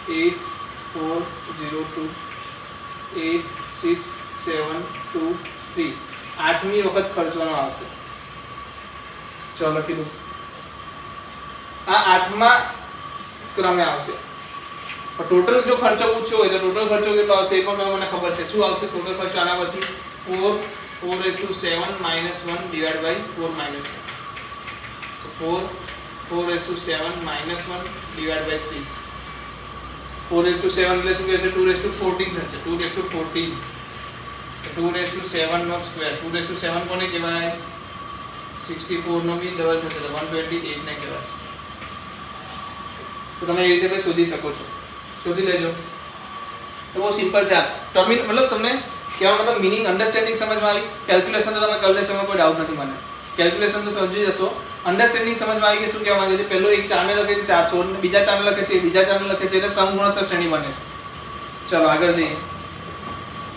8402 86723 આઠમી વખત ખર્ચવાનો આવશે. ચલો લખી દો. આ આઠમા ક્રમે આવશે. ટોટલ જો ખર્ચો પૂછ્યો હોય તો ટોટલ ખર્ચો કેટલો આવશે એ પણ મને ખબર છે. શું આવશે ટોટલ ખર્ચો? આના પરથી 4/7 - 1 divided by 4 - 1. So 4/7 - 1 divided by 3. 4/7 એટલે શું કહેશે? 2/14 થશે. 2/14 2/7 નો સ્ક્વેર. 2/7 કોને કહેવાય? 64 નો બી ડબલ થશે તો 128 ને કહેવાશે. તો તમે એ રીતે શોધી શકો છો. શોધી લેજો. તો બહુ સિમ્પલ છે. ટર્મિન મતલબ તમને કહેવા મતલબ મીનિંગ અન્ડરસ્ટેન્ડિંગ સમજમાં આવી. કેલ્ક્યુલેશન તો તમે કરી લેશો, એમાં કોઈ ડાઉટ નથી મને. કેલ્ક્યુલેશન તો સમજી જશો. અન્ડરસ્ટેન્ડિંગ સમજમાં આવી કે શું કહેવા માંગે છે. પહેલો એક ચારને લખે છે 400 અને બીજા ચારને લખે છે બીજા ચારને લખે છે એટલે સમગુણોત્તર શ્રેણી બને છે. ચલો આગળ જઈએ.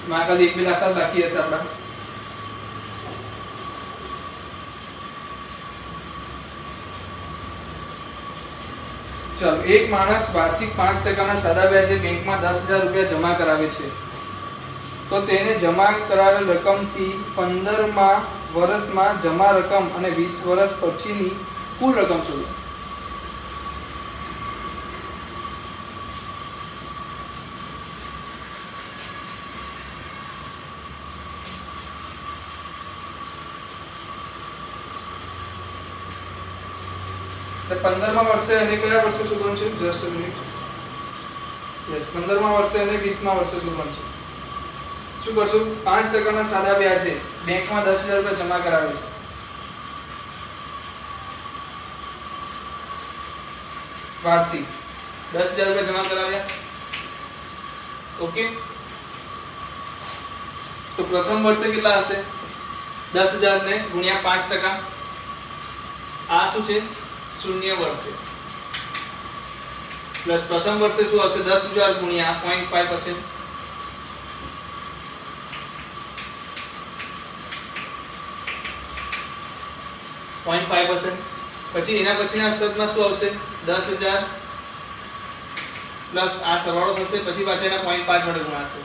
મારા ખાલી એક બે દાખલા બાકી હશે આપણા. ચલો, એક માણસ વાર્ષિક 5% ના સાદા વ્યાજે બેંકમાં 10,000 રૂપિયા જમા કરાવે છે તો તેને જમા કરાવેલ રકમથી 15મા વર્ષમાં જમા રકમ અને 20 વર્ષ પછીની કુલ રકમ શોધો. તો 15મા વર્ષે અને કયા વર્ષે શોધવાનું છે? Just a minute. યસ, 15મા વર્ષે અને 20મા વર્ષે શોધવાનું છે. શું કરશું? 5% ના સાદા વ્યાજે બેંકમાં 10,000 રૂપિયા જમા કરાવે છે. વાર્ષિક 10,000 રૂપિયા જમા કરાવ્યા. ઓકે, તો પ્રથમ વર્ષે કેટલા હશે? 10,000 ને ગુણ્યા 5%. આ શું છે? શૂન્ય વર્ષે. પ્લસ પ્રથમ વર્ષે શું આવશે? 10,000 ગુણ્યા 0.5%. 0.5%. પછી એના પછીના શબ્દમાં શું આવશે? 10,000 પ્લસ આ સરવાળો થશે પછી પાછા એના 0.5 વડે ગુણાશે.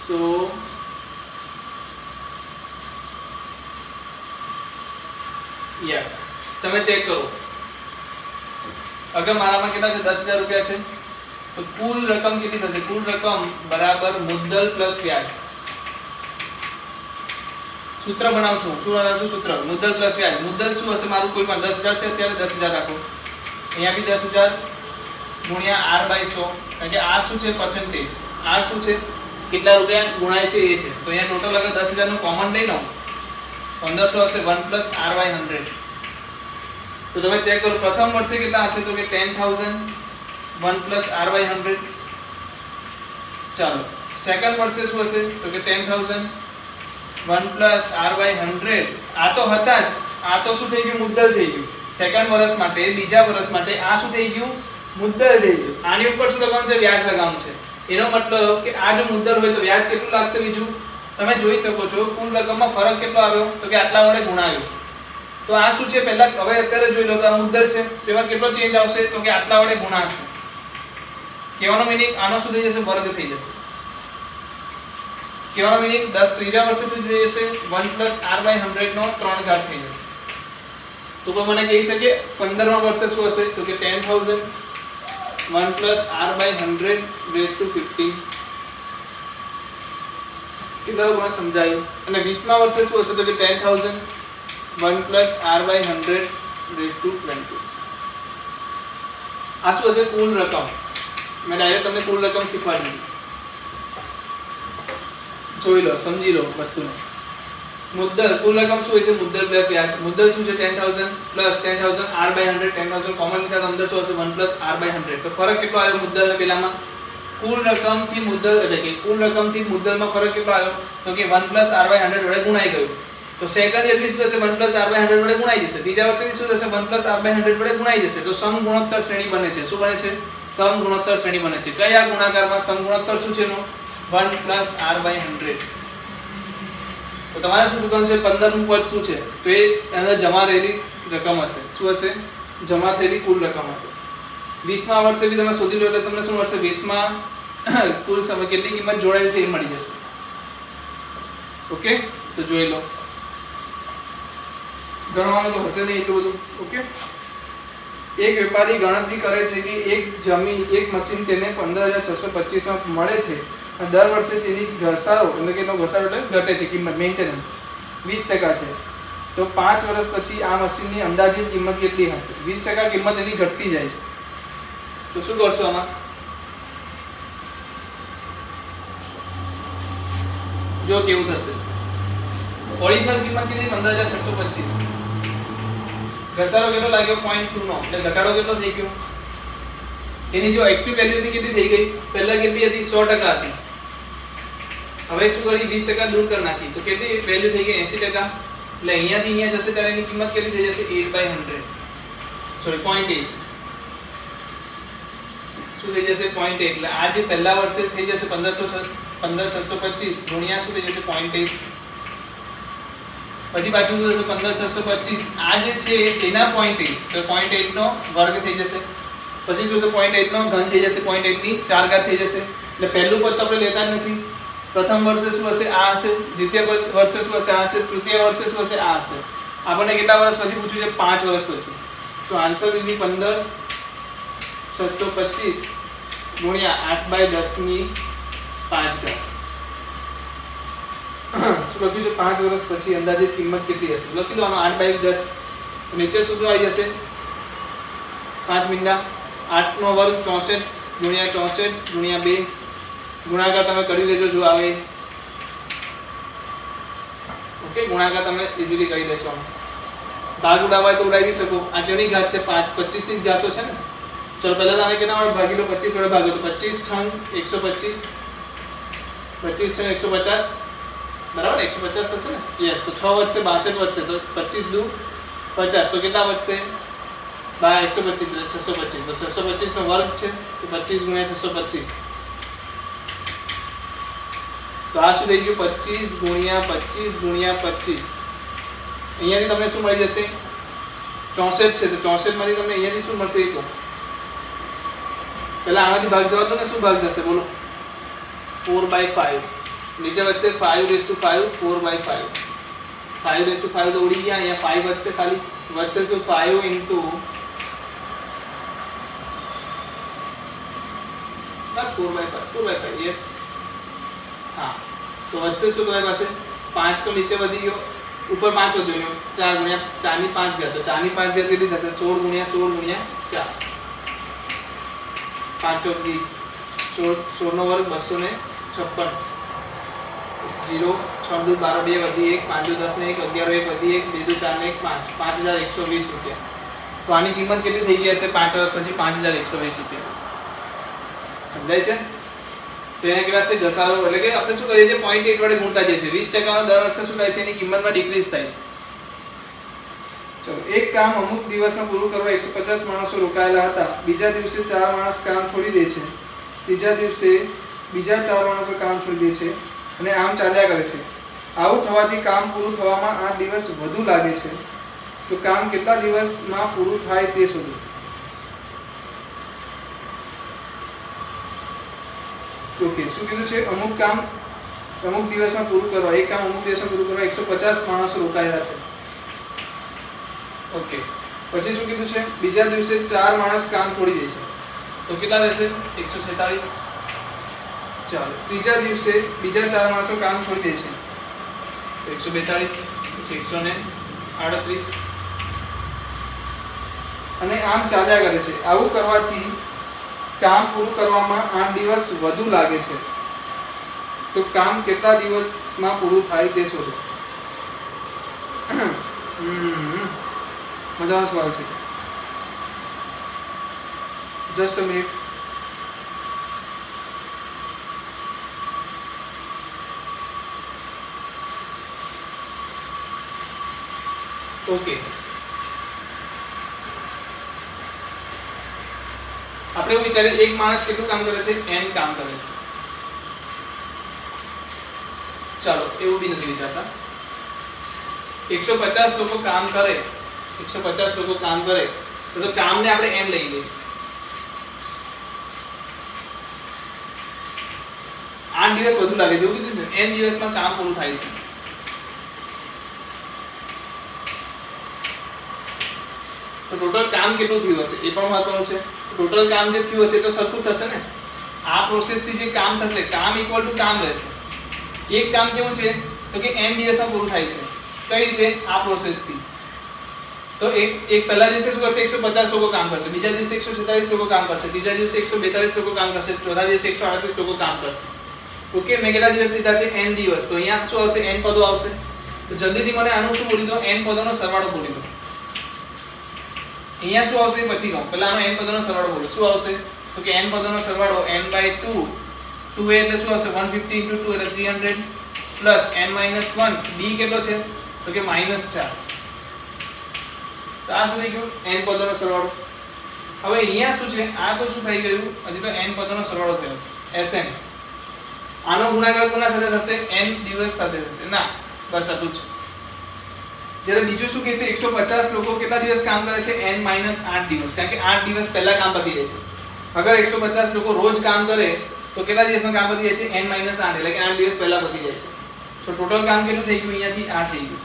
સો યસ, તમે ચેક કરો. અગર મારામાં કેટલા છે? 10,000 રૂપિયા છે તો કુલ રકમ કેટલી થશે? કુલ રકમ બરાબર મુદ્દલ પ્લસ વ્યાજ. સૂત્ર બનાવું છું. શું બનાવું છું? સૂત્ર. મુદ્દલ પ્લસ વ્યાજ. મુદ્દલ શું હશે મારું? કોઈ પણ 10,000 છે અત્યારે 10,000 રાખો. અહીંયા બી 10,000 ગુણ્યા r/100. કારણ કે r શું છે? પર્સન્ટેજ. r શું છે? કેટલા રૂપિયા ગુણાય છે એ છે. તો અહીંયા ટોટલ અગર 10,000 નું કોમન લઈ લો 1500 હશે 1 + r/100. તો તમે ચેક કરો પ્રથમ વર્ષે કેટલા હશે? તો કે 10,000 1 + r/100. ચાલો સેકન્ડ વર્ષે શું હશે? તો કે 10,000 1 + r/100. આ તો હતા જ. આ તો શું થઈ ગયું? મુદ્દલ થઈ ગયું. સેકન્ડ વર્ષ માટે, બીજા વર્ષ માટે આ શું થઈ ગયું? મુદ્દલ થઈ ગયું. આની ઉપર શું લગાવવાનું છે? વ્યાજ લગાવવાનું છે. એનો મતલબ કે આ જો મુદ્દલ હોય તો વ્યાજ કેટલું લાગશે? બીજું તમે જોઈ શકો છો કુલ રકમમાં ફરક કેટલો આવ્યો? તો કે આટલા વડે ગુણાવ્યો. તો આ શું છે? પહેલા હવે અત્યારે જોઈ લો તો આ મુદ્દલ છે તો એમાં કેટલો ચેન્જ આવશે? તો કે આટલા વડે ગુણાશે. કહેવાનો મીનિંગ આનો શું થઈ જશે? વર્ગ થઈ જશે. કહેવાનો મીનિંગ 10 ત્રીજા વર્ષે શું થઈ જશે? 1 + r/100 નો 3 ઘાત થઈ જશે. તો કોઈ મને કહી શકે 15મા વર્ષે શું હશે? તો કે 10,000 1 + r/100 raised to 15. કેટલા મને સમજાયું? અને 20મા વર્ષે શું હશે? તો કે 10,000 1 + r/100 raised to 20. આ શું હશે? કુલ રકમ. મેં ડાયરેક્ટ તમને કુલ રકમ શીખવાડી દીધી. જોઈ લો, સમજી લો વસ્તુને. મુદ્દલ કુલ રકમ શું હોય છે? મુદ્દલ પ્લસ વ્યાજ. મુદ્દલ શું છે? 10,000 પ્લસ 10,000 r/100. 10,000 કોમન લીધા તો અંદર શું હશે? 1 + r/100. તો ફરક કેટલો આવ્યો મુદ્દલ ને પેલામાં? કુલ રકમ થી મુદ્દલ એટલે કે કુલ રકમ થી મુદ્દલમાં ફરક કેટલો આવ્યો? તો કે 1 + r/100 વડે ગુણાઈ ગયું. તો સેકન્ડ યરની શું થશે? 1 + r/100 વડે ગુણાઈ જશે. ત્રીજા વર્ષની શું થશે? 1 + r/100 વડે ગુણાઈ જશે. તો સમગુણોત્તર શ્રેણી બને છે. શું બને છે? સમગુણોત્તર શ્રેણી બને છે. કયા ગુણાકારમાં? સમગુણોત્તર શું છે એનો? 1 + r/100. તો તમારે શું શોધવાનું છે? 15મું પદ શું છે? તો એ અંદર જમા રહેલી રકમ હશે. શું હશે? જમા થયેલી કુલ રકમ હશે. 20મા વર્ષે બી તમે શોધી લો એટલે તમને શું મળશે 20મા કુલ સમય કેટલી કિંમત જોડાયેલ છે એ મળી જશે. ઓકે, તો જોઈ લો. ગણવાનું તો હશે નહીં એટલું બધું. ઓકે, એક વેપારી ગણતરી કરે છે કે એક મશીન તેને 15,625 માં મળે છે અને દર વર્ષે તેની ઘસારો એટલે કે ઘટે છે કિંમત મેન્ટેનન્સ 20% છે. તો 5 વર્ષ પછી આ મશીનની અંદાજિત કિંમત કેટલી હશે? 20% કિંમત એની ઘટતી જાય છે. તો શું કરશો આમાં? જો કેવું થશે. ઓરિજિનલ કિંમત કેટલી? 15,625. ઘસારો કેટલો લાગ્યો? 0.2 નો, એટલે ઘટાડો કેટલો થઈ ગયો? એની જો એક્ચ્યુઅલ વેલ્યુ હતી કેટલી થઈ ગઈ? પહેલા કેટલી હતી? 100% હતી. હવે શું કરી? 20% દૂર કરી નાખી તો કેટલી વેલ્યુ થઈ ગઈ? 80%. એટલે અહીંયાથી અહીંયા જશે ત્યારે એની કિંમત કેટલી થઈ જશે? 8/100. સોરી 0.8. શું થઈ જશે? 0.8. એટલે આ જે પહેલા વર્ષે થઈ જશે 15,625 ગુણ્યા શું થઈ જશે? 0.8. પછી પાછું શું થશે? 15,625 આ જે છે એના 0.8 તો 0.8 નો વર્ગ થઈ જશે. પછી શું? તો 0.8 નો ઘન થઈ જશે. 0.8 ની 4 ઘાત થઈ જશે. એટલે પહેલું પદ તો આપણે લેતા જ નથી. પ્રથમ વર્ષે શું હશે? આ હશે. દ્વિતીય વર્ષે શું હશે? આ હશે. તૃતીય વર્ષે શું હશે? આ હશે. આપણને કેટલા વર્ષ પછી પૂછ્યું છે? 5 વર્ષ પછી. સો આન્સર વિલ બી 15,625 ગુણ્યા 8/10 ની 5 ઘાત. શું લખ્યું છે? 5 વર્ષ પછી અંદાજિત કિંમત કેટલી હશે? લખી લો આનો 8/10. નીચે શું આવી જશે? 5 મીંડા 8 નો વર્ગ 64 ગુણ્યા 64 ગુણ્યા 2 ગુણાકાર તમે કરી લેજો જો આવે. ઓકે, ગુણાકાર તમે ઈઝીલી કરી લેશો. ભાગ ઉડાવવા તો ઉડાવી શકો. આ કેની ઘાત છે? 25 ની ઘાતો છે ને. ચલો પહેલા તો આને કેના વડે ભાગી લો? 25 વડે ભાગો તો 25 × 125 25 × 150 બરાબર 150 થશે ને? યસ. તો 6 વધશે 62 વધશે તો 25 દુ 50 તો કેટલા વધશે? 125 એટલે 625. તો 625 નો વર્ગ છે તો 25 ગુણ્યા 625. તો આ શું થઈ ગયું? 25 ગુણ્યા 25 ગુણ્યા 25. અહીંયાથી તમને શું મળી જશે? 64 છે તો 64 માંથી તમને અહીંયાથી શું મળશે? એ કહો. પહેલા આમાંથી ભાગ જવા દો ને. શું ભાગ જશે બોલો? 4/5. નીચે વધશે 5/5 4/5. 5/5 તો ઉડી ગયા. અહીંયા 5 વધશે ખાલી. વધશે શું? 5 into 4/5 યસ. હા, તો વધશે શું તમારી પાસે? 5 તો નીચે વધી ગયો, ઉપર 5 વધ્યો ગયો. 4 ગુણ્યા 4 ની 5 ઘાત. તો 4 ની 5 ઘાત કેટલી થશે? 16 ગુણ્યા 4 5 × 20 16 નો વર્ગ 256. 0 6 દુ 12 2 વધી 1 5 દુ 10 ને 1 11 1 વધી 1 2 દુ 4 ને 1 5 5120 રૂપિયા. તો આની કિંમત કેટલી થઈ ગઈ હશે 5 વર્ષ પછી? 5120 રૂપિયા. સમજાય છે? તો એને કહેવાય છે ઘસારો. એટલે કે આપણે શું કરીએ છીએ? 0.8 વડે ગુણતા જઈએ છીએ. 20% નો દર વર્ષે શું થાય છે? એની કિંમતમાં ડિક્રીઝ થાય છે. ચલો, એક કામ અમુક દિવસમાં પૂરું કરવા 150 માણસો રોકાયેલા હતા. બીજા દિવસે 4 માણસ કામ છોડી દે છે. ત્રીજા દિવસે બીજા 4 માણસો કામ છોડી દે છે અને આમ ચાલ્યા કરે છે. આવું થવાથી કામ પૂરું થવામાં 8 દિવસ વધુ લાગે છે. તો કામ કેટલા દિવસમાં પૂરું થાય તે શોધો. ઓકે, શું કીધું છે? અમુક કામ અમુક દિવસમાં પૂરું કરવા. એક કામ અમુક દિવસમાં પૂરું કરવા 150 માણસો રોકાયેલા છે. ઓકે, પછી શું કીધું છે? બીજા દિવસે 4 માણસ કામ છોડી દે છે. તો કેટલા રહેશે? 146. ચાલો, ત્રીજા દિવસે બીજા 4 માણસો કામ છોડી દે છે તો 142. પછી 138 અને આમ ચાલ્યા કરે છે. આવું કરવાથી કામ પૂરું કરવામાં 8 દિવસ વધુ લાગે છે. તો કામ કેટલા દિવસમાં પૂરું થાય તે શોધો. મજાનો સવાલ છે. Just a minute. ઓકે, આપણે એવું વિચારીએ એક માણસ કેટલું કામ કરે છે? n કામ કરે છે. ચાલો, એવું બી નથી વિચારતા. 150 લોકો કામ કરે 150 લોકો કામ કરે તો કામને આપણે n લઈ લઈએ. દિવસ વધુ લાગે છે એવું કીધું છે n દિવસમાં કામ પૂરું થાય છે. તો ટોટલ કામ કેટલું થયું હશે એ પણ મહત્વનું છે. ટોટલ કામ જે થયું હશે તો સરખું થશે ને. આ પ્રોસેસ થી જે કામ થશે કામ ઇક્વલ ટુ કામ રહેશે. એક કામ કેવું છે તો કે n દિવસમાં પૂરું થાય છે. કઈ રીતે? આ પ્રોસેસ થી. તો એક પહેલા દિવસે શું કરશે 150 લોકો કામ કરશે, બીજા દિવસે 146 લોકો કામ કરશે, ત્રીજા દિવસે 142 લોકો કામ કરશે, ચોથા દિવસે 138 લોકો કામ કરશે. ઓકે, મેં કેટલા દિવસ લીધા છે? n દિવસ. તો અહીંયા શું આવશે? n પદો આવશે. તો જલ્દીથી મને આનું શું બોલી દો? n પદોનો સરવાળો બોલી દો. અહીંયા શું આવશે પછી કહું. પહેલા આનો n પદોનો સરવાળો બોલો. શું આવશે? તો કે n પદોનો સરવાળો n/2 2 એટલે શું આવશે? 150 * 2 એટલે 300 પ્લસ n-1 b કેટલો છે? તો કે -4. તો આ શું થઈ ગયું? n પદોનો સરવાળો. હવે અહીંયા શું છે? આ તો શું થઈ ગયું? હજી તો n પદોનો સરવાળો થયો Sn. આનો ગુણાકાર કોના સાથે થશે? n દિવસ સાથે થશે. ના, બસ આટલું જ. જ્યારે બીજું શું કહે છે? 150 લોકો કેટલા દિવસ કામ કરે છે? n-8 દિવસ. કારણ કે 8 દિવસ પહેલા કામ પતી જાય છે. અગર 150 લોકો રોજ કામ કરે તો કેટલા દિવસમાં કામ પતી જાય છે? n-8 એટલે કે 8 દિવસ પહેલા પતી જાય છે. તો ટોટલ કામ કેટલું થઈ ગયું? અહીંયાથી આ થઈ ગયું.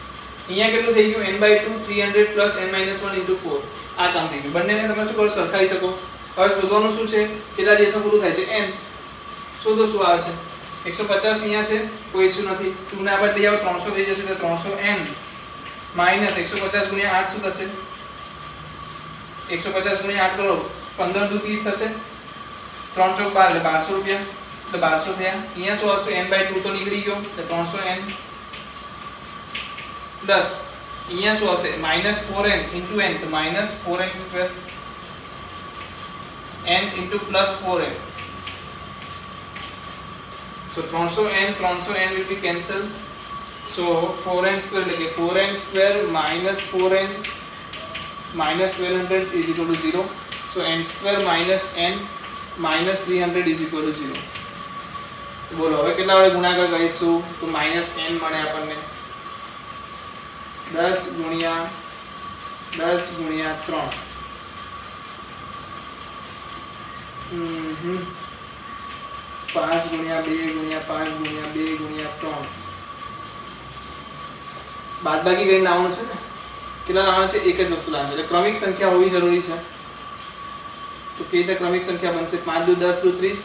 અહીંયા કેટલું થઈ ગયું? n/2 300 plus n-1 * 4. આ કામ થઈ ગયું. બંનેને તમે શું કરો? સરખાવી શકો. હવે શોધવાનું શું છે? કેટલા દિવસમાં પૂરું થાય છે? n. શોધો શું આવે છે? 150 અહીંયા છે, કોઈ ઇશ્યુ નથી. 2 ને આપણે લઈ આવો 300 થઈ જશે. તો 300n માઈનસ 150 ગુણ્યા 8 શું થશે? 150 ગુણ્યા 8 કરો 15 દુ 30 થશે. 3 ચોક 12 એટલે 1200 રૂપિયા. તો 1200 થયા. અહીંયા શું આવશે? n/2 તો નીકળી ગયો એટલે 300n પ્લસ અહીંયા શું આવશે? -4n * n તો -4n² n * +4n. So 300n will be cancelled. So 4n² એટલે કે 4n² - 4n - 1200 is equal to 0. So n² - n - 300 is equal to 0. બોલો હવે કેટલા વડે ગુણાકાર કરીશું? તો -n મળે આપણને. 10 ગુણ્યા 3 5 ગુણ્યા 2 ગુણ્યા 5 ગુણ્યા 2 ગુણ્યા 3 બાદબાકી કરીને લાવવાનું છે ને. કેટલા લાવવાનું છે? એક જ વસ્તુ લાવવાની છે. એટલે ક્રમિક સંખ્યા હોવી જરૂરી છે. તો કેવી રીતે ક્રમિક સંખ્યા બનશે? 5 દુ 10 દુ 30,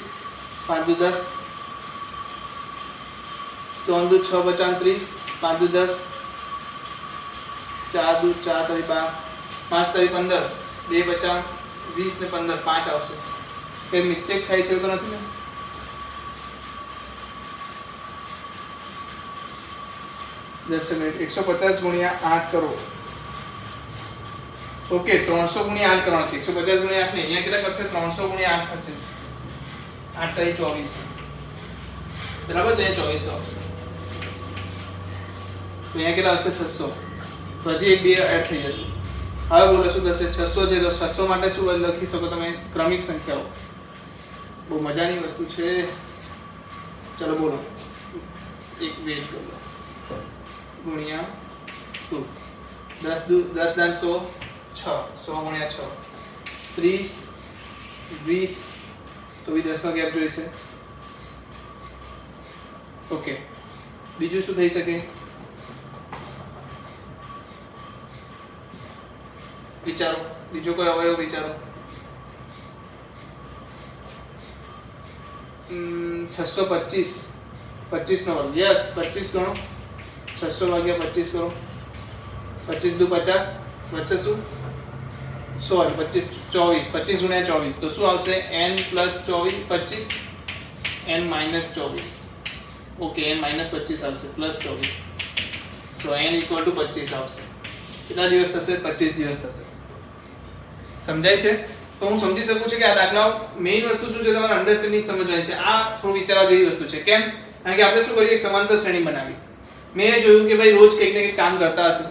5 દુ 10, 3 દુ 6 = 30, 5 દુ 10, 4 દુ 4 * 12, 5 * 15, 2 = 20 ને 15 5 આવશે. કઈ મિસ્ટેક થાય છે તો નથી ને? Just minute. 150 ગુણ્યા 8 કરો. ઓકે, 300 ગુણ્યા 8 કરવાનું છે. 150 ગુણ્યા 8 ને અહીંયા કેટલા કરશે? 300 ગુણ્યા 8 થશે. 8 * 24 બરાબર. તો અહીંયા 24 આવશે. તો અહીંયા કેટલા આવશે? 600. તો હજી એક 2 એડ થઈ જશે. હવે બોલો શું થશે? 600 છે તો 600 માટે શું લખી શકો તમે? ક્રમિક સંખ્યાઓ. બહુ મજાની વસ્તુ છે. ચલો બોલો. એક વેટ કરો. ગુણ્યા 2 10 દાન 100 6 100 ગુણ્યા 6 30 20 તો બી 10 નો ગેપ જોઈશે. ઓકે, બીજું શું થઈ શકે? વિચારો. બીજો કોઈ અવયવ વિચારો. 625 25 નો વર્ગ. યસ, 25 ગણો. 600 ભાગ્યા 25 કરો. 25 દુ 50 વચ્ચે શું? સોરી 25 24 25 ગુણ્યા 24 તો શું આવશે? n + 24 25 n - 24. ઓકે, n - 25 આવશે પ્લસ 24. સો n = 25 આવશે. કેટલા દિવસ થશે? 25 દિવસ થશે. સમજાય છે? તો હું સમજી શકું છું કે આ દાખલાઓ મેઇન વસ્તુ શું છે? તમારે અન્ડરસ્ટેન્ડિંગ સમજવાની છે. આ થોડું વિચારવા જેવી વસ્તુ છે. કેમ? કારણ કે આપણે શું કરીએ? એક સમાંતર શ્રેણી બનાવી. મેં જોયું કે ભાઈ રોજ કંઈક ને કંઈક કામ કરતા હશે.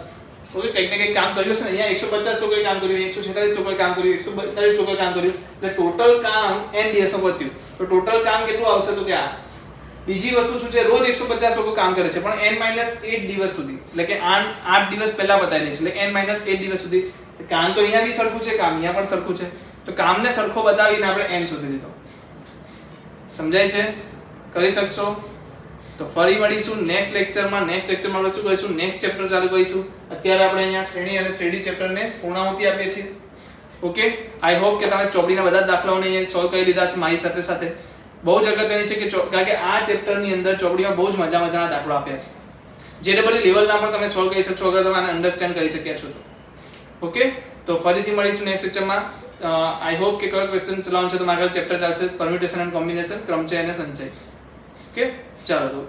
ઓકે, કંઈક ને કંઈક કામ કર્યું હશે ને. અહીંયા 150 લોકોએ કામ કર્યું, 146 લોકોએ કામ કર્યું, 142 લોકોએ કામ કર્યું. એટલે ટોટલ કામ n દિવસમાં પત્યું. તો ટોટલ કામ કેટલું આવશે? તો કે આ. બીજી વસ્તુ શું છે? રોજ 150 લોકો કામ કરે છે પણ n-8 દિવસ સુધી. એટલે કે 8 દિવસ પહેલા બતાવી દે છે. એટલે n-8 દિવસ સુધી. કામ તો અહીંયા બી સરખું છે, કામ અહીંયા પણ સરખું છે. તો કામને સરખો બતાવીને આપણે n શોધી લીધો. સમજાય છે? કરી શકશો? તો ફરી મળીશું નેક્સ્ટ લેક્ચરમાં. નેક્સ્ટ લેક્ચરમાં આપણે શું કરીશું? નેક્સ્ટ ચેપ્ટર ચાલુ કરીશું. અત્યારે આપણે અહીંયા શ્રેણી અને શ્રેણી ચેપ્ટરને પૂર્ણાહુતિ આપીએ છીએ. ઓકે, આઈ હોપ કે તમે ચોપડીના બધા જ દાખલાઓને અહીંયા સોલ્વ કરી લીધા છે મારી સાથે સાથે. બહુ જ અગત્યની છે કે કારણ કે આ ચેપ્ટરની અંદર ચોપડીમાં બહુ જ મજાના દાખલો આપ્યા છે. JEE લેવલના પણ તમે સોલ્વ કરી શકશો અગર તમે આને અન્ડરસ્ટેન્ડ કરી શક્યા છો તો. ઓકે, તો ફરીથી મળીશું નેક્સ્ટ લેક્ચરમાં. આઈ હોપ કે કયો ક્વેશ્ચન ચલાવવાનો છે તો મારા ચેપ્ટર ચાલશે પરમ્યુટેશન એન્ડ કોમ્બિનેશન, ક્રમચય અને સંચય. ઓકે, ચાલો તો